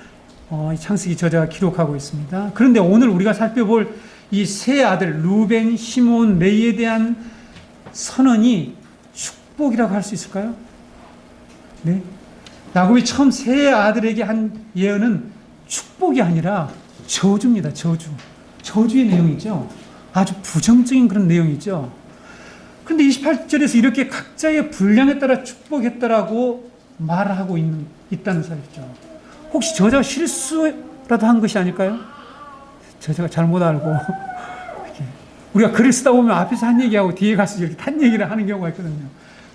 창세기 저자가 기록하고 있습니다. 그런데 오늘 우리가 살펴볼 이 세 아들 루벤, 시몬, 레위에 대한 선언이 축복이라고 할 수 있을까요? 네. 야곱이 처음 세 아들에게 한 예언은 축복이 아니라 저주입니다. 저주의 내용이죠. 아주 부정적인 그런 내용이죠. 그런데 28절에서 이렇게 각자의 분량에 따라 축복했다라고 말하고 있다는 사실이죠. 혹시 저자가 실수라도 한 것이 아닐까요? 저자가 잘못 알고 우리가 글을 쓰다 보면 앞에서 한 얘기하고 뒤에 가서 이렇게 딴 얘기를 하는 경우가 있거든요.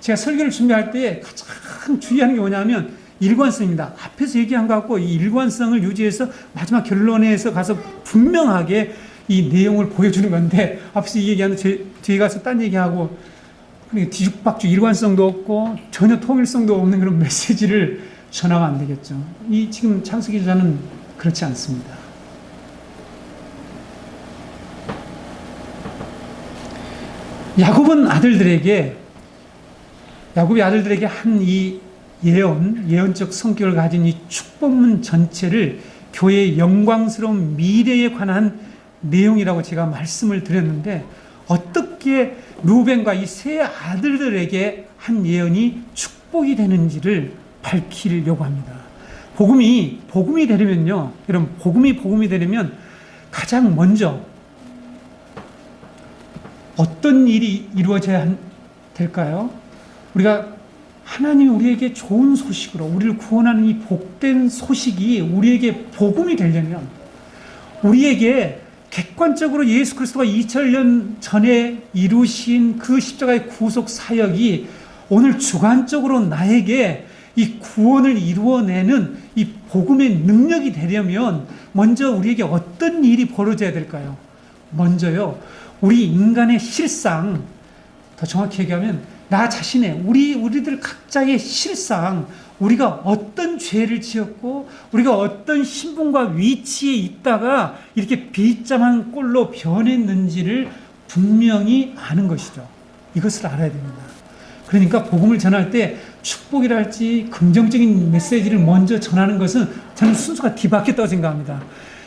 제가 설교를 준비할 때 가장 주의하는 게 뭐냐면 일관성입니다. 앞에서 얘기한 것 같고 이 일관성을 유지해서 마지막 결론에서 가서 분명하게 이 내용을 보여주는 건데 앞에서 이 얘기하는데 뒤에 가서 딴 얘기하고 뒤죽박죽 일관성도 없고 전혀 통일성도 없는 그런 메시지를 전하면 안 되겠죠. 이 지금 창세기 저자는 그렇지 않습니다. 야곱이 아들들에게 한 이 예언적 성격을 가진 이 축복문 전체를 교회의 영광스러운 미래에 관한 내용이라고 제가 말씀을 드렸는데 어떻게 루벤과 이 세 아들들에게 한 예언이 축복이 되는지를 밝히려고 합니다. 복음이 되려면요, 여러분, 복음이 되려면 가장 먼저 어떤 일이 이루어져야 될까요? 우리가 하나님이 우리에게 좋은 소식으로 우리를 구원하는 이 복된 소식이 우리에게 복음이 되려면 우리에게 객관적으로 예수 그리스도가 2000년 전에 이루신 그 십자가의 구속 사역이 오늘 주관적으로 나에게 이 구원을 이루어내는 이 복음의 능력이 되려면 먼저 우리에게 어떤 일이 벌어져야 될까요? 먼저요, 우리 인간의 실상, 더 정확히 얘기하면 나 자신의 우리들 각자의 실상, 우리가 어떤 죄를 지었고 우리가 어떤 신분과 위치에 있다가 이렇게 비참한 꼴로 변했는지를 분명히 아는 것이죠. 이것을 알아야 됩니다. 그러니까 복음을 전할 때 축복이랄지 긍정적인 메시지를 먼저 전하는 것은 저는 순서가 뒤바뀌었다고 생각합니다.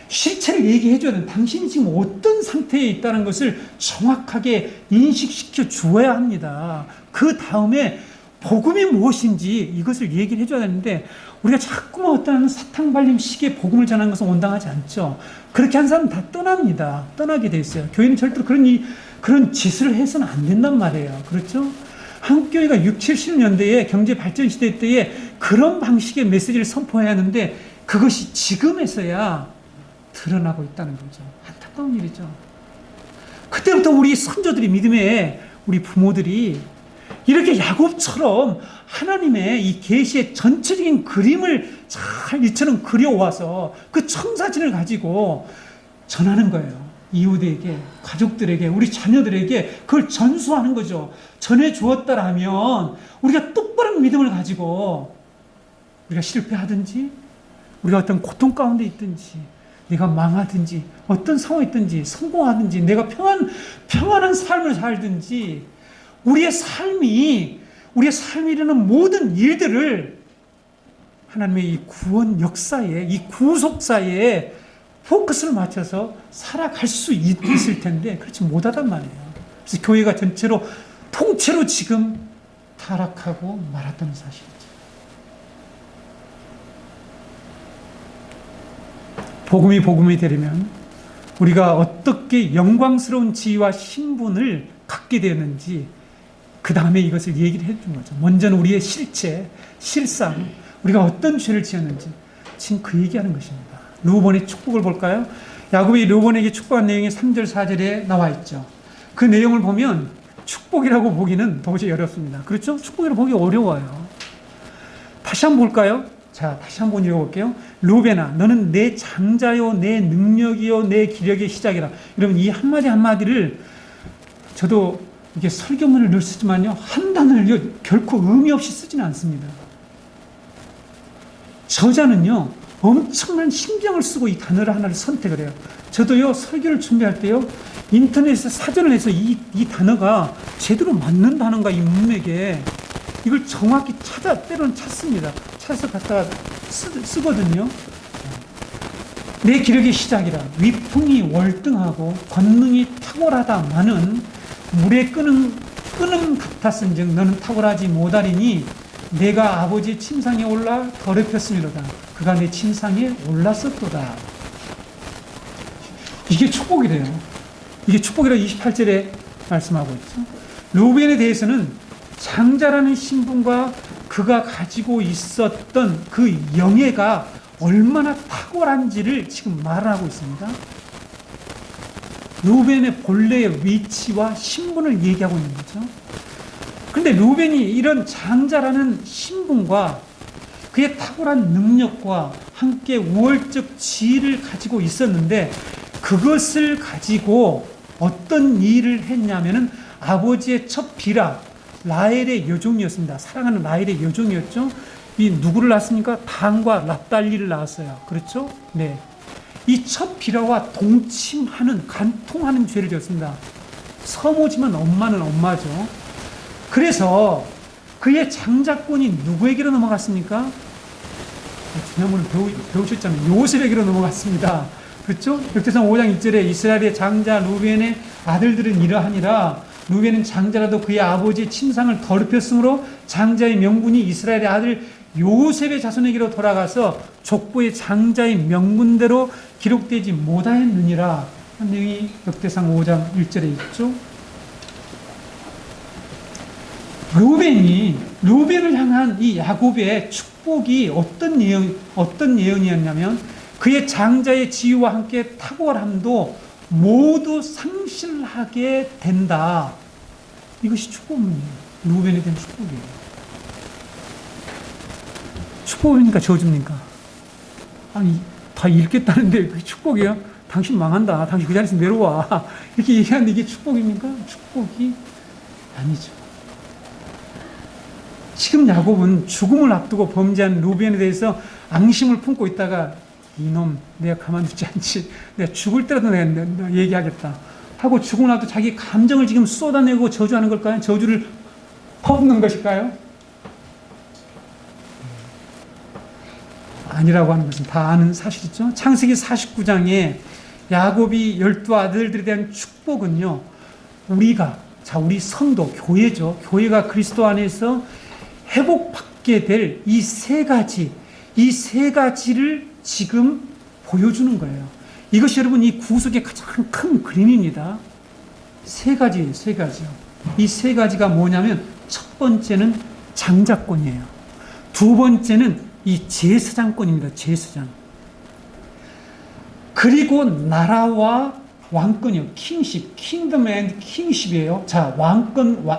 실체를 얘기해 줘야 돼요. 당신이 지금 어떤 상태에 있다는 것을 정확하게 인식시켜 주어야 합니다. 그 다음에 복음이 무엇인지 이것을 얘기를 해줘야 되는데 우리가 자꾸만 어떤 사탕발림식의 복음을 전하는 것은 온당하지 않죠. 그렇게 한 사람은 다 떠납니다. 떠나게 돼 있어요. 교회는 절대로 그런 짓을 해서는 안 된단 말이에요. 그렇죠? 한국교회가 60, 70년대에 경제 발전 시대 때에 그런 방식의 메시지를 선포해야 하는데 그것이 지금에서야 드러나고 있다는 거죠. 안타까운 일이죠. 그때부터 우리 선조들이 믿음의 우리 부모들이 이렇게 야곱처럼 하나님의 이 계시의 전체적인 그림을 잘 이처럼 그려와서 그 청사진을 가지고 전하는 거예요. 이웃에게, 가족들에게, 우리 자녀들에게 그걸 전수하는 거죠. 전해 주었다라면 우리가 똑바른 어떤 믿음을 가지고 우리가 실패하든지 우리가 어떤 고통 가운데 있든지 내가 망하든지 어떤 상황이 있든지 성공하든지 내가 평안한 삶을 살든지 우리의 삶이 이루는 모든 일들을 하나님의 이 구원 역사에 이 구속사에 포커스를 맞춰서 살아갈 수 있을 텐데 그렇지 못하단 말이에요. 그래서 교회가 통째로 지금 타락하고 말았다는 사실이죠. 복음이 되려면 우리가 어떻게 영광스러운 지위와 신분을 갖게 되었는지 그 다음에 이것을 얘기를 해준 거죠. 먼저는 우리의 실체, 실상, 우리가 어떤 죄를 지었는지 지금 그 얘기하는 것입니다. 르우본의 축복을 볼까요? 야곱이 르우본에게 축복한 내용이 3절, 4절에 나와 있죠. 그 내용을 보면 축복이라고 보기는 도저히 어렵습니다. 그렇죠? 축복이라고 보기 어려워요. 다시 한번 볼까요? 자, 다시 한번 읽어볼게요. 르우벤아, 너는 내 장자요, 내 능력이요, 내 기력의 시작이라. 여러분, 이 한마디 한마디를 저도 이게 설교문을 늘 쓰지만요, 한 단어를 결코 의미 없이 쓰지는 않습니다. 저자는요, 엄청난 신경을 쓰고 이 단어를 하나를 선택을 해요. 저도요, 설교를 준비할 때요, 인터넷에 사전을 해서 이 단어가 제대로 맞는 단어인가, 이 문맥에 이걸 정확히 때로는 찾습니다. 찾아서 갖다가 쓰거든요. 내 기력의 시작이라. 위풍이 월등하고 권능이 탁월하다마는 물에 끄는 같았은즉 너는 탁월하지 못하리니 내가 아버지의 침상에 올라 더럽혔음이로다. 그가 내 침상에 올랐었도다. 이게 축복이래요. 이게 축복이라 28절에 말씀하고 있죠. 르우벤에 대해서는 장자라는 신분과 그가 가지고 있었던 그 영예가 얼마나 탁월한지를 지금 말하고 있습니다. 르우벤의 본래의 위치와 신분을 얘기하고 있는 거죠. 그런데 르우벤이 이런 장자라는 신분과 그의 탁월한 능력과 함께 우월적 지위를 가지고 있었는데 그것을 가지고 어떤 일을 했냐면은 아버지의 첫 비라 라헬의 여종이었습니다. 사랑하는 라헬의 여종이었죠. 이 누구를 낳았습니까? 단과 납달리를 낳았어요. 그렇죠? 네. 이 첫 비라와 동침하는 간통하는 죄를 지었습니다. 서모지만 엄마는 엄마죠. 그래서 그의 장자권이 누구에게로 넘어갔습니까? 지난번에 배우셨잖아요. 요셉에게로 넘어갔습니다. 그렇죠? 역대상 5장 1절에 이스라엘의 장자 르우벤의 아들들은 이러하니라. 르우벤은 장자라도 그의 아버지의 침상을 더럽혔으므로 장자의 명분이 이스라엘의 아들 요셉의 자손에게로 돌아가서 족보의 장자의 명분대로 기록되지 못하였느니라. 한 내용이 역대상 5장 1절에 있죠. 르우벤을 향한 이 야곱의 축복이 어떤 내용이었냐면 그의 장자의 지위와 함께 탁월함도 모두 상실하게 된다. 이것이 축복문이에요. 르우벤에 대한 축복이에요. 축복입니까? 저주입니까? 아니, 다 읽겠다는데 그게 축복이에요? 당신 망한다. 당신 그 자리에서 내려와. 이렇게 얘기하는데 이게 축복입니까? 축복이 아니죠. 지금 야곱은 죽음을 앞두고 범죄한 르우벤에 대해서 앙심을 품고 있다가 이놈 내가 가만두지 않지. 내가 죽을 때라도 내가 얘기하겠다 하고 죽고 나도 자기 감정을 지금 쏟아내고 저주하는 걸까요? 저주를 퍼붓는 것일까요? 아니라고 하는 것은 다 아는 사실이죠. 창세기 49장에 야곱이 12아들들에 대한 축복은요, 우리 성도, 교회죠. 교회가 그리스도 안에서 회복받게 될 이 세 가지를 지금 보여주는 거예요. 이것이 여러분 이 구속의 가장 큰 그림입니다. 세 가지요. 이 세 가지가 뭐냐면 첫 번째는 장자권이에요. 두 번째는 이 제사장권입니다. 제사장. 그리고 나라와 왕권이요. 킹십, 킹덤 앤 킹십이에요. 자,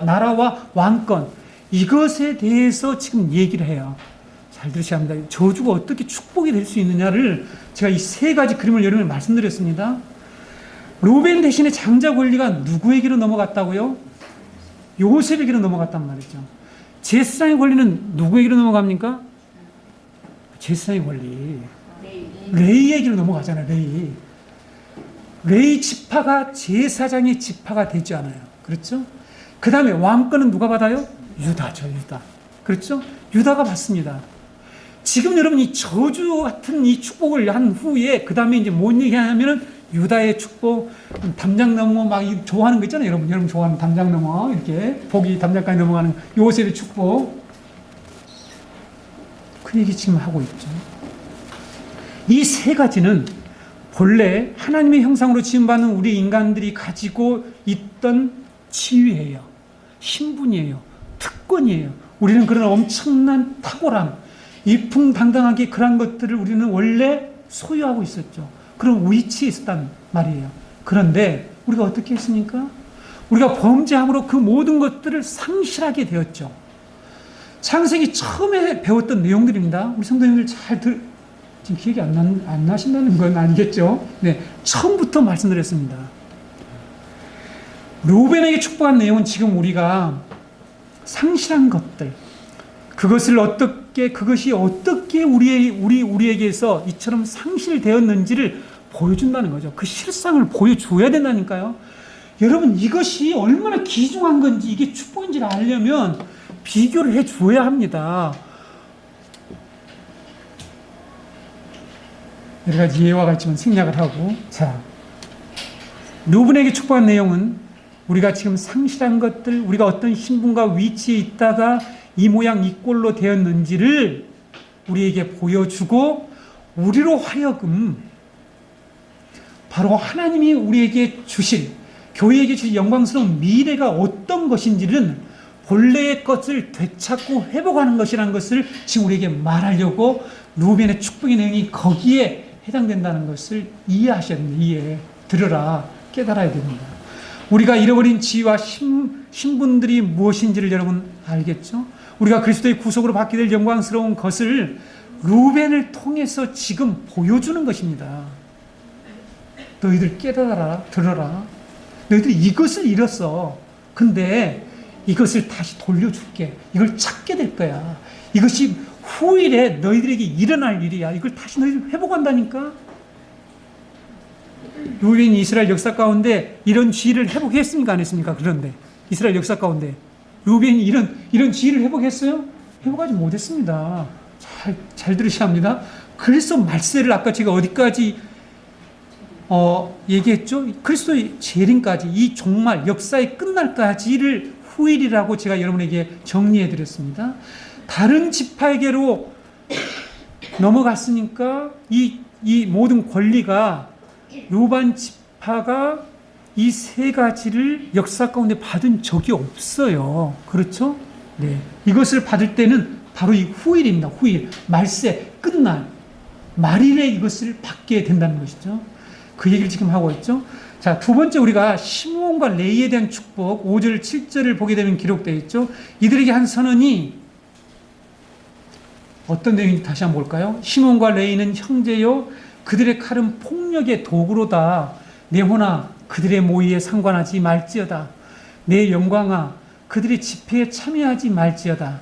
나라와 왕권. 이것에 대해서 지금 얘기를 해요. 잘 들으셔야 합니다. 저주가 어떻게 축복이 될 수 있느냐를 제가 이 세 가지 그림을 여러분에 말씀드렸습니다. 르우벤 대신에 장자 권리가 누구에게로 넘어갔다고요? 요셉에게로 넘어갔단 말이죠. 제사장의 권리는 누구에게로 넘어갑니까? 제사장의 권리. 레위에게로 넘어가잖아요. 레위 지파가 제사장의 지파가 되지 않아요. 그렇죠? 그 다음에 왕권은 누가 받아요? 유다죠, 유다. 그렇죠? 유다가 받습니다. 지금 여러분 이 저주 같은 이 축복을 한 후에 그 다음에 이제 뭔 얘기하냐면은 유다의 축복, 담장 넘어 막 좋아하는 거 있잖아요. 여러분 좋아하는 담장 넘어 이렇게 복이 담장까지 넘어가는 요셉의 축복. 그 얘기 지금 하고 있죠. 이 세 가지는 본래 하나님의 형상으로 지음받은 우리 인간들이 가지고 있던 지위예요. 신분이에요. 특권이에요. 우리는 그런 엄청난 탁월함, 일풍당당하게 그런 것들을 우리는 원래 소유하고 있었죠. 그런 위치에 있었단 말이에요. 그런데 우리가 어떻게 했습니까? 우리가 범죄함으로 그 모든 것들을 상실하게 되었죠. 창세기 처음에 배웠던 내용들입니다. 우리 성도님들 지금 기억이 안 나신다는 건 아니겠죠? 네, 처음부터 말씀드렸습니다. 르우벤에게 축복한 내용은 지금 우리가 상실한 것들, 그것이 어떻게 우리에게서 이처럼 상실되었는지를 보여준다는 거죠. 그 실상을 보여줘야 된다니까요. 여러분, 이것이 얼마나 귀중한 건지, 이게 축복인지를 알려면 비교를 해줘야 합니다. 여러 가지 예화가 있지만 생략을 하고, 자, 르우벤에게 축복한 내용은 우리가 지금 상실한 것들, 우리가 어떤 신분과 위치에 있다가 이 모양 이 꼴로 되었는지를 우리에게 보여주고, 우리로 하여금 바로 하나님이 우리에게 주실, 교회에게 주실 영광스러운 미래가 어떤 것인지는 본래의 것을 되찾고 회복하는 것이라는 것을 지금 우리에게 말하려고 르우벤의 축복의 내용이 거기에 해당된다는 것을 이해하셔야 됩니다. 들으라, 깨달아야 됩니다. 우리가 잃어버린 지위와 신분들이 무엇인지를 여러분 알겠죠? 우리가 그리스도의 구속으로 받게 될 영광스러운 것을 르우벤을 통해서 지금 보여주는 것입니다. 너희들 깨달아라, 들어라. 너희들이 이것을 잃었어. 근데 이것을 다시 돌려줄게. 이걸 찾게 될 거야. 이것이 후일에 너희들에게 일어날 일이야. 이걸 다시 너희들 회복한다니까. 르우벤이 이스라엘 역사 가운데 이런 지위를 회복했습니까? 안 했습니까? 그런데 이스라엘 역사 가운데 르우벤이 이런 지위를 회복했어요? 회복하지 못했습니다. 잘 들으셔야 합니다. 그래서 말세를 아까 제가 어디까지 얘기했죠? 그리스도의 재림까지, 이 종말 역사의 끝날까지를 후일이라고 제가 여러분에게 정리해 드렸습니다. 다른 지파에게로 넘어갔으니까 이 모든 권리가 르우벤 지파가 이 세 가지를 역사 가운데 받은 적이 없어요. 그렇죠? 네. 이것을 받을 때는 바로 이 후일입니다. 후일. 말세, 끝날. 말일에 이것을 받게 된다는 것이죠. 그 얘기를 지금 하고 있죠. 자, 두 번째 우리가 시므온과 레위에 대한 축복 5절 7절을 보게 되면 기록되어 있죠. 이들에게 한 선언이 어떤 내용인지 다시 한번 볼까요? 시므온과 레위는 형제요 그들의 칼은 폭력의 도구로다. 내 호나 그들의 모의에 상관하지 말지어다. 내 영광아 그들의 집회에 참여하지 말지어다.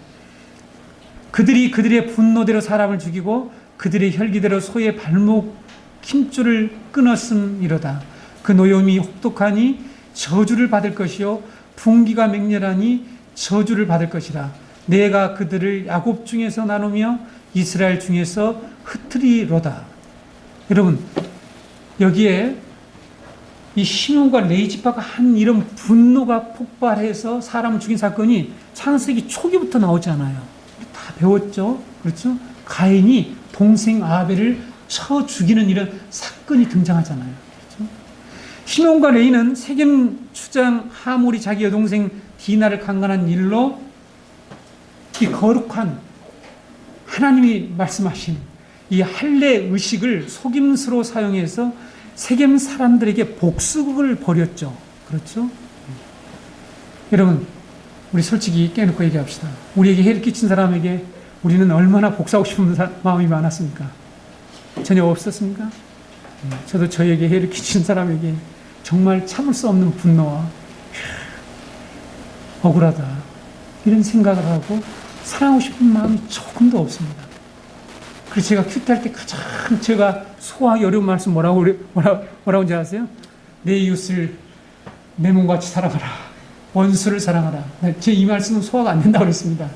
그들이 그들의 분노대로 사람을 죽이고 그들의 혈기대로 소의 발목 힘줄을 끊었음이로다. 그 노염이 혹독하니 저주를 받을 것이요 분기가 맹렬하니 저주를 받을 것이라. 내가 그들을 야곱 중에서 나누며 이스라엘 중에서 흩트리로다. 여러분, 여기에 이 시므온과 레위 지파가 한 이런 분노가 폭발해서 사람을 죽인 사건이 창세기 초기부터 나오지 않아요. 다 배웠죠? 그렇죠? 가인이 동생 아벨을 쳐 죽이는 이런 사건이 등장하잖아요. 그렇죠? 시므온과 레위는 세겜 추장 하몰이 자기 여동생 디나를 강간한 일로 이 거룩한 하나님이 말씀하신 이 할례 의식을 속임수로 사용해서 세겜 사람들에게 복수를 벌였죠. 그렇죠? 여러분, 우리 솔직히 깨놓고 얘기합시다. 우리에게 해를 끼친 사람에게 우리는 얼마나 복수하고 싶은 마음이 많았습니까? 전혀 없었습니까? 저도 저에게 해를 끼친 사람에게 정말 참을 수 없는 분노와 억울하다. 이런 생각을 하고 사랑하고 싶은 마음이 조금도 없습니다. 그래서 제가 큐티할 때 가장 제가 소화하기 어려운 말씀 뭐라고인지 아세요? 내 이웃을 내 몸같이 사랑하라. 원수를 사랑하라. 제 이 말씀은 소화가 안 된다고 그랬습니다.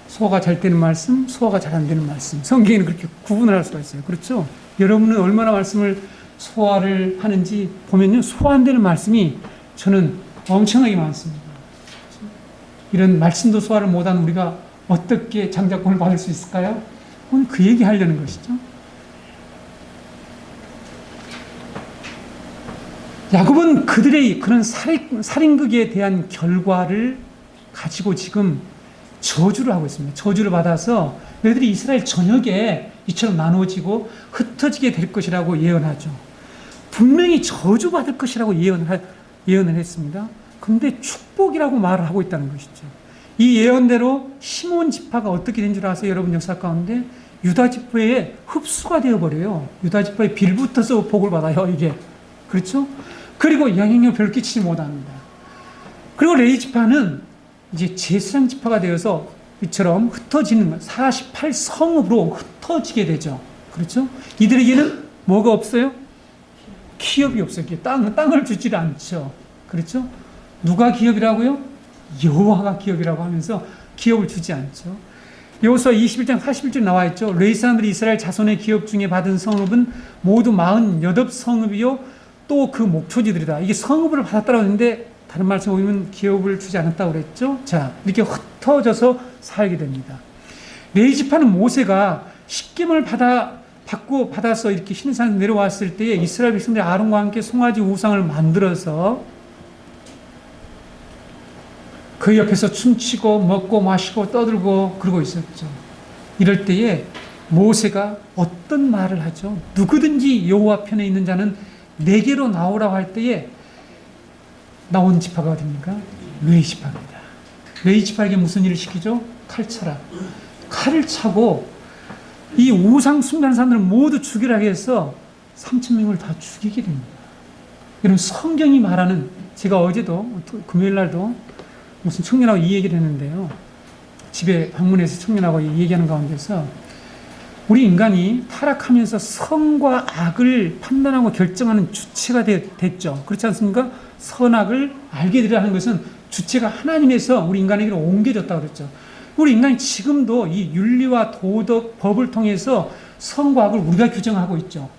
소화가 잘 되는 말씀, 소화가 잘 안 되는 말씀. 성경에는 그렇게 구분을 할 수가 있어요. 그렇죠? 여러분은 얼마나 말씀을 소화를 하는지 보면요. 소화 안 되는 말씀이 저는 엄청나게 많습니다. 이런 말씀도 소화를 못하는 우리가 어떻게 장자권을 받을 수 있을까요? 오늘 그 얘기 하려는 것이죠. 야곱은 그들의 그런 살인극에 대한 결과를 가지고 지금 저주를 하고 있습니다. 저주를 받아서 너희들이 이스라엘 전역에 이처럼 나누어지고 흩어지게 될 것이라고 예언하죠. 분명히 저주받을 것이라고 예언을 했습니다. 근데 축복이라고 말을 하고 있다는 것이죠. 이 예언대로 시몬 지파가 어떻게 된 줄 아세요? 여러분 역사 가운데 유다 지파에 흡수가 되어버려요. 유다 지파에 빌붙어서 복을 받아요. 이게. 그렇죠? 그리고 영향력을 별로 끼치지 못합니다. 그리고 레위 지파는 이제 제사장 지파가 되어서 이처럼 흩어지는 48성읍으로 흩어지게 되죠. 그렇죠? 이들에게는 뭐가 없어요? 기업이 없어요. 땅을 주질 않죠. 그렇죠? 누가 기업이라고요? 여호와가 기업이라고 하면서 기업을 주지 않죠. 여호수아 21장 41절 나와 있죠. 레위 사람들이 이스라엘 자손의 기업 중에 받은 성읍은 모두 48성읍이요 또 그 목초지들이다. 이게 성읍을 받았다고 했는데 다른 말씀 보면 기업을 주지 않았다고 그랬죠. 자, 이렇게 흩어져서 살게 됩니다. 레위 지파는 모세가 십계명을 받아서 이렇게 신산에 내려왔을 때에 이스라엘 백성들이 아론과 함께 송아지 우상을 만들어서 그 옆에서 춤추고 먹고 마시고 떠들고 그러고 있었죠. 이럴 때에 모세가 어떤 말을 하죠? 누구든지 여호와 편에 있는 자는 내게로 나오라고 할 때에 나온 지파가 어딥니까? 레위 지파입니다. 레위 지파에게 무슨 일을 시키죠? 칼 차라. 칼을 차고 이 우상 숭배하는 사람들을 모두 죽이라 해서 3,000명을 다 죽이게 됩니다. 여러분 성경이 말하는, 제가 어제도 금요일 날도 무슨 청년하고 이 얘기를 했는데요. 집에 방문해서 청년하고 이 얘기하는 가운데서 우리 인간이 타락하면서 선과 악을 판단하고 결정하는 주체가 됐죠. 그렇지 않습니까? 선악을 알게 되려 하는 것은 주체가 하나님에서 우리 인간에게로 옮겨졌다고 그랬죠. 우리 인간이 지금도 이 윤리와 도덕, 법을 통해서 선과 악을 우리가 규정하고 있죠.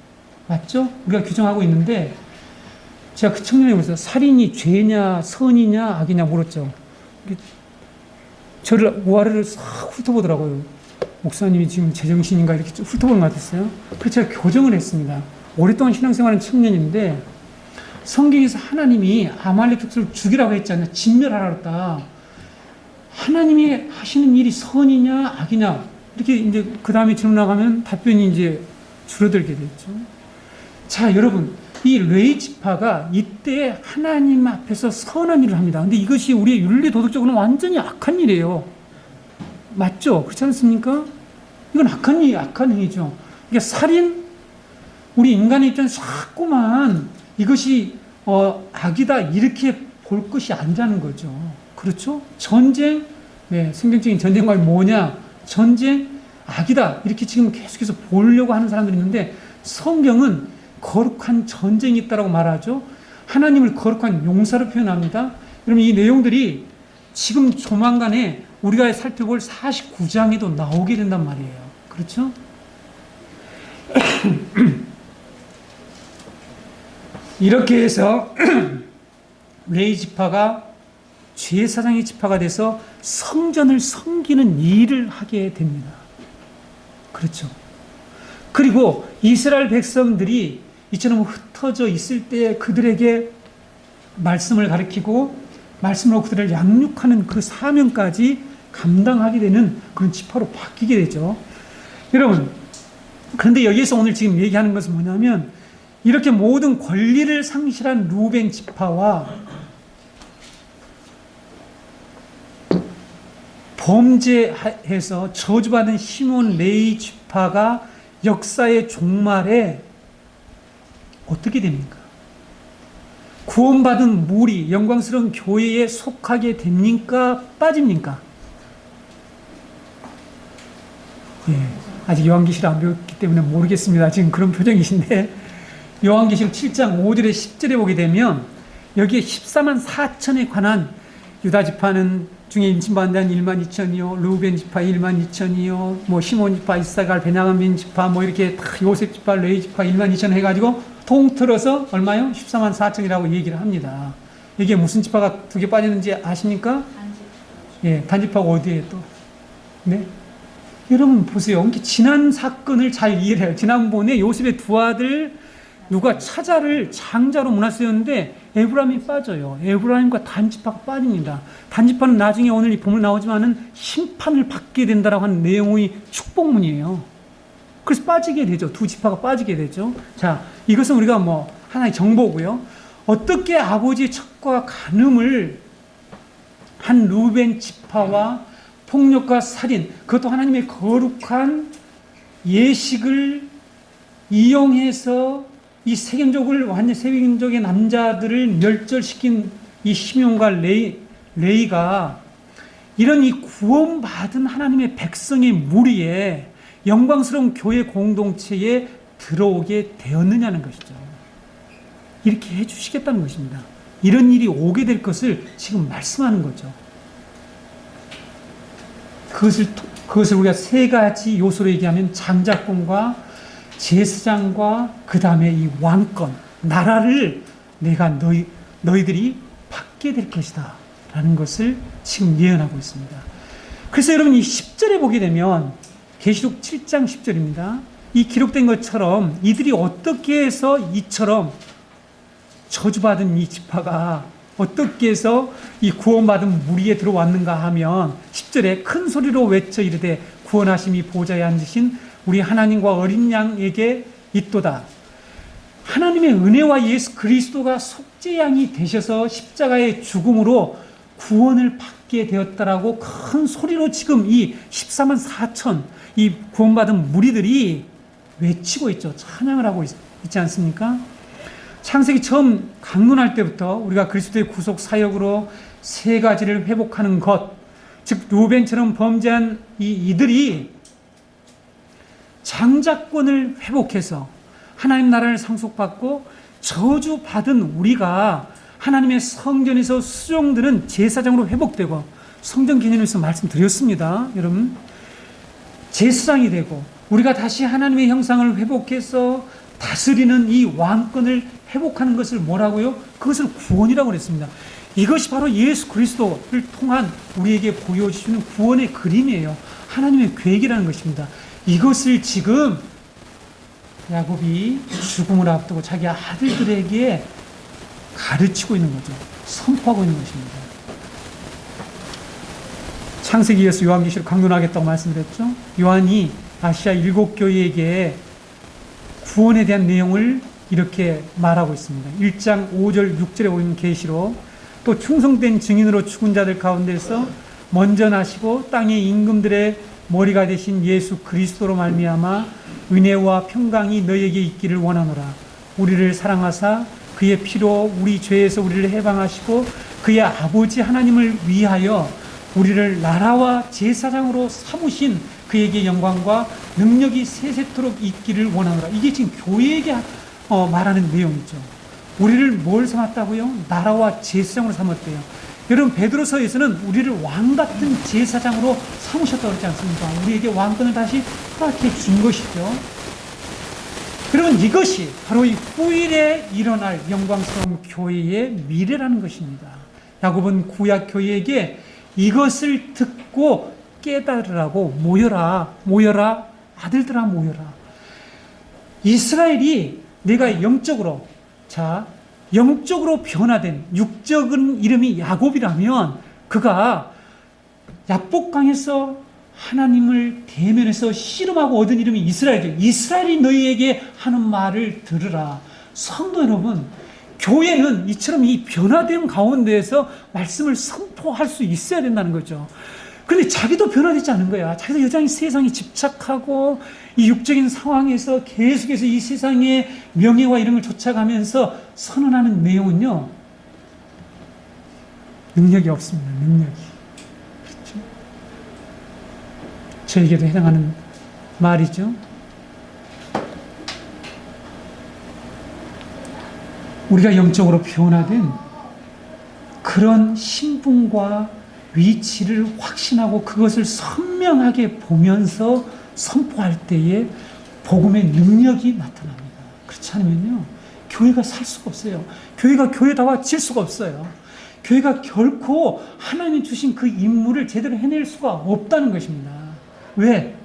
맞죠? 우리가 규정하고 있는데 제가 그 청년에게 물었어요. 살인이 죄냐, 선이냐, 악이냐 물었죠. 저를 우아래를 싹 훑어보더라고요. 목사님이 지금 제정신인가 이렇게 좀 훑어보는 것 같았어요. 그래서 제가 교정을 했습니다. 오랫동안 신앙생활하는 청년인데 성경에서 하나님이 아말렉 족속을 죽이라고 했잖아요. 진멸하라고 했다. 하나님이 하시는 일이 선이냐 악이냐 이렇게 이제 그 다음에 질문 나가면 답변이 이제 줄어들게 됐죠. 자, 여러분 이 레위 지파가 이때 하나님 앞에서 선한 일을 합니다. 근데 이것이 우리의 윤리 도덕적으로는 완전히 악한 일이에요. 맞죠? 그렇지 않습니까? 이건 악한 행위죠. 그러니까 살인, 우리 인간의 입장에서 자꾸만 이것이 악이다 이렇게 볼 것이 아니라는 거죠. 그렇죠? 전쟁, 네, 성경적인 전쟁과 뭐냐? 전쟁, 악이다 이렇게 지금 계속해서 보려고 하는 사람들이 있는데 성경은 거룩한 전쟁이 있다고 말하죠. 하나님을 거룩한 용사로 표현합니다. 여러분 이 내용들이 지금 조만간에 우리가 살펴볼 49장에도 나오게 된단 말이에요. 그렇죠? 이렇게 해서 레위 지파가 제사장의 지파가 돼서 성전을 섬기는 일을 하게 됩니다. 그렇죠? 그리고 이스라엘 백성들이 이처럼 흩어져 있을 때 그들에게 말씀을 가르치고 말씀으로 그들을 양육하는 그 사명까지 감당하게 되는 그런 지파로 바뀌게 되죠. 여러분, 그런데 여기에서 오늘 지금 얘기하는 것은 뭐냐면 이렇게 모든 권리를 상실한 루벤 지파와 범죄해서 저주받은 시몬 레위 지파가 역사의 종말에 어떻게 됩니까? 구원받은 무리, 영광스러운 교회에 속하게 됩니까? 빠집니까? 예, 아직 요한계시를 안 배웠기 때문에 모르겠습니다. 지금 그런 표정이신데, 요한계시록 7장 5절에 10절에 보게 되면 여기에 14만 4천에 관한 유다 지파는 중에 임신받은 데한 1만 2천이요, 루벤 지파 1만 2천이요, 뭐 시몬 지파, 이사갈, 베냐민 지파, 뭐 이렇게 다 요셉 지파, 레위 지파 1만 2천 해가지고 통틀어서 얼마요? 14만 4천이라고 얘기를 합니다. 이게 무슨 지파가 두 개 빠지는지 아십니까? 예, 단지파가 어디에 또? 네? 여러분 보세요. 지난 사건을 잘 이해를 해요. 지난번에 요셉의 두 아들 누가 차자를 장자로 문화쓰였는데 에브라임이 빠져요. 에브라임과 단지파가 빠집니다. 단지파는 나중에 오늘 이 본문 나오지만은 심판을 받게 된다라고 하는 내용의 축복문이에요. 그래서 빠지게 되죠. 두 지파가 빠지게 되죠. 자, 이것은 우리가 뭐 하나의 정보고요. 어떻게 아버지의 척과 간음을 한 루벤 지파와 폭력과 살인, 그것도 하나님의 거룩한 예식을 이용해서 이 세겜족을 완전 세겜족의 남자들을 멸절시킨 이 시몬과 레이가 이런 이 구원받은 하나님의 백성의 무리에 영광스러운 교회 공동체에 들어오게 되었느냐는 것이죠. 이렇게 해주시겠다는 것입니다. 이런 일이 오게 될 것을 지금 말씀하는 거죠. 그것을 우리가 세 가지 요소로 얘기하면 장자권과 제사장과 그 다음에 이 왕권, 나라를 내가 너희들이 받게 될 것이다 라는 것을 지금 예언하고 있습니다. 그래서 여러분 이 10절에 보게 되면 계시록 7장 10절입니다. 이 기록된 것처럼 이들이 어떻게 해서 이처럼 저주받은 이 지파가 어떻게 해서 이 구원받은 무리에 들어왔는가 하면 10절에 큰 소리로 외쳐 이르되 구원하심이 보좌에 앉으신 우리 하나님과 어린 양에게 있도다. 하나님의 은혜와 예수 그리스도가 속죄양이 되셔서 십자가의 죽음으로 구원을 받게 되었다라고 큰 소리로 지금 이 14만 4천 이 구원받은 무리들이 외치고 있죠. 찬양을 하고 있지 않습니까? 창세기 처음 강론할 때부터 우리가 그리스도의 구속 사역으로 세 가지를 회복하는 것, 즉 루벤처럼 범죄한 이들이 장자권을 회복해서 하나님 나라를 상속받고 저주받은 우리가 하나님의 성전에서 수종드는 제사장으로 회복되고, 성전 개념에서 말씀드렸습니다. 여러분, 제사장이 되고 우리가 다시 하나님의 형상을 회복해서 다스리는 이 왕권을 회복하는 것을 뭐라고요? 그것을 구원이라고 그랬습니다. 이것이 바로 예수 그리스도를 통한 우리에게 보여주시는 구원의 그림이에요. 하나님의 계획이라는 것입니다. 이것을 지금 야곱이 죽음을 앞두고 자기 아들들에게 가르치고 있는 거죠. 선포하고 있는 것입니다. 창세기에서 요한계시를 강론하겠다고 말씀드렸죠. 요한이 아시아 7교회에게 구원에 대한 내용을 이렇게 말하고 있습니다. 1장 5절 6절에 보이는 계시로 또 충성된 증인으로 죽은 자들 가운데서 먼저 나시고 땅의 임금들의 머리가 되신 예수 그리스도로 말미암아 은혜와 평강이 너희에게 있기를 원하노라. 우리를 사랑하사 그의 피로 우리 죄에서 우리를 해방하시고 그의 아버지 하나님을 위하여 우리를 나라와 제사장으로 삼으신 그에게 영광과 능력이 세세토록 있기를 원하노라. 이게 지금 교회에게 말하는 내용이죠. 우리를 뭘 삼았다고요? 나라와 제사장으로 삼았대요. 여러분, 베드로서에서는 우리를 왕같은 제사장으로 삼으셨다고 그러지 않습니까? 우리에게 왕권을 다시 허락해 준 것이죠. 여러분, 이것이 바로 이 후일에 일어날 영광스러운 교회의 미래라는 것입니다. 야곱은 구약 교회에게 이것을 듣고 깨달으라고 모여라, 아들들아 모여라. 이스라엘이 내가 영적으로 변화된 육적인 이름이 야곱이라면 그가 야복강에서 하나님을 대면해서 씨름하고 얻은 이름이 이스라엘이죠. 이스라엘이 너희에게 하는 말을 들으라. 성도 여러분, 교회는 이처럼 이 변화된 가운데에서 말씀을 선포할 수 있어야 된다는 거죠. 근데 자기도 변화되지 않은 거야. 자기도 여전히 세상에 집착하고 이 육적인 상황에서 계속해서 이 세상의 명예와 이런 걸 쫓아가면서 선언하는 내용은요, 능력이 없습니다. 능력이. 그렇죠? 저에게도 해당하는 말이죠. 우리가 영적으로 변화된 그런 신분과 위치를 확신하고 그것을 선명하게 보면서 선포할 때에 복음의 능력이 나타납니다. 그렇지 않으면요, 교회가 살 수가 없어요. 교회가 교회다워질 수가 없어요. 교회가 결코 하나님이 주신 그 임무를 제대로 해낼 수가 없다는 것입니다. 왜?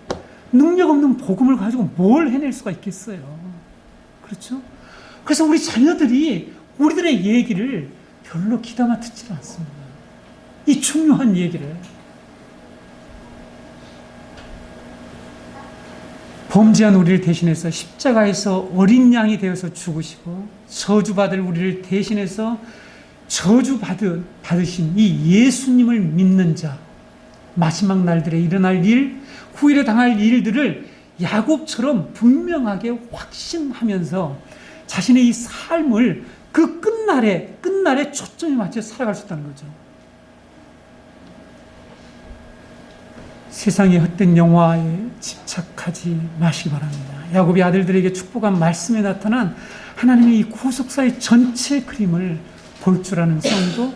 능력 없는 복음을 가지고 뭘 해낼 수가 있겠어요. 그렇죠? 그래서 우리 자녀들이 우리들의 얘기를 별로 귀담아 듣지 않습니다. 이 중요한 얘기를. 범죄한 우리를 대신해서 십자가에서 어린 양이 되어서 죽으시고 저주받을 우리를 대신해서 저주받으신 이 예수님을 믿는 자, 마지막 날들에 일어날 일, 후일에 당할 일들을 야곱처럼 분명하게 확신하면서 자신의 이 삶을 그 끝날에 초점에 맞춰 살아갈 수 있다는 거죠. 세상의 헛된 영화에 집착하지 마시기 바랍니다. 야곱의 아들들에게 축복한 말씀에 나타난 하나님의 이 구속사의 전체 그림을 볼 줄 아는 성도,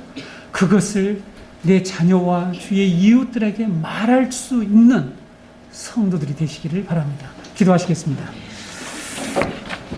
그것을 내 자녀와 주의 이웃들에게 말할 수 있는 성도들이 되시기를 바랍니다. 기도하시겠습니다.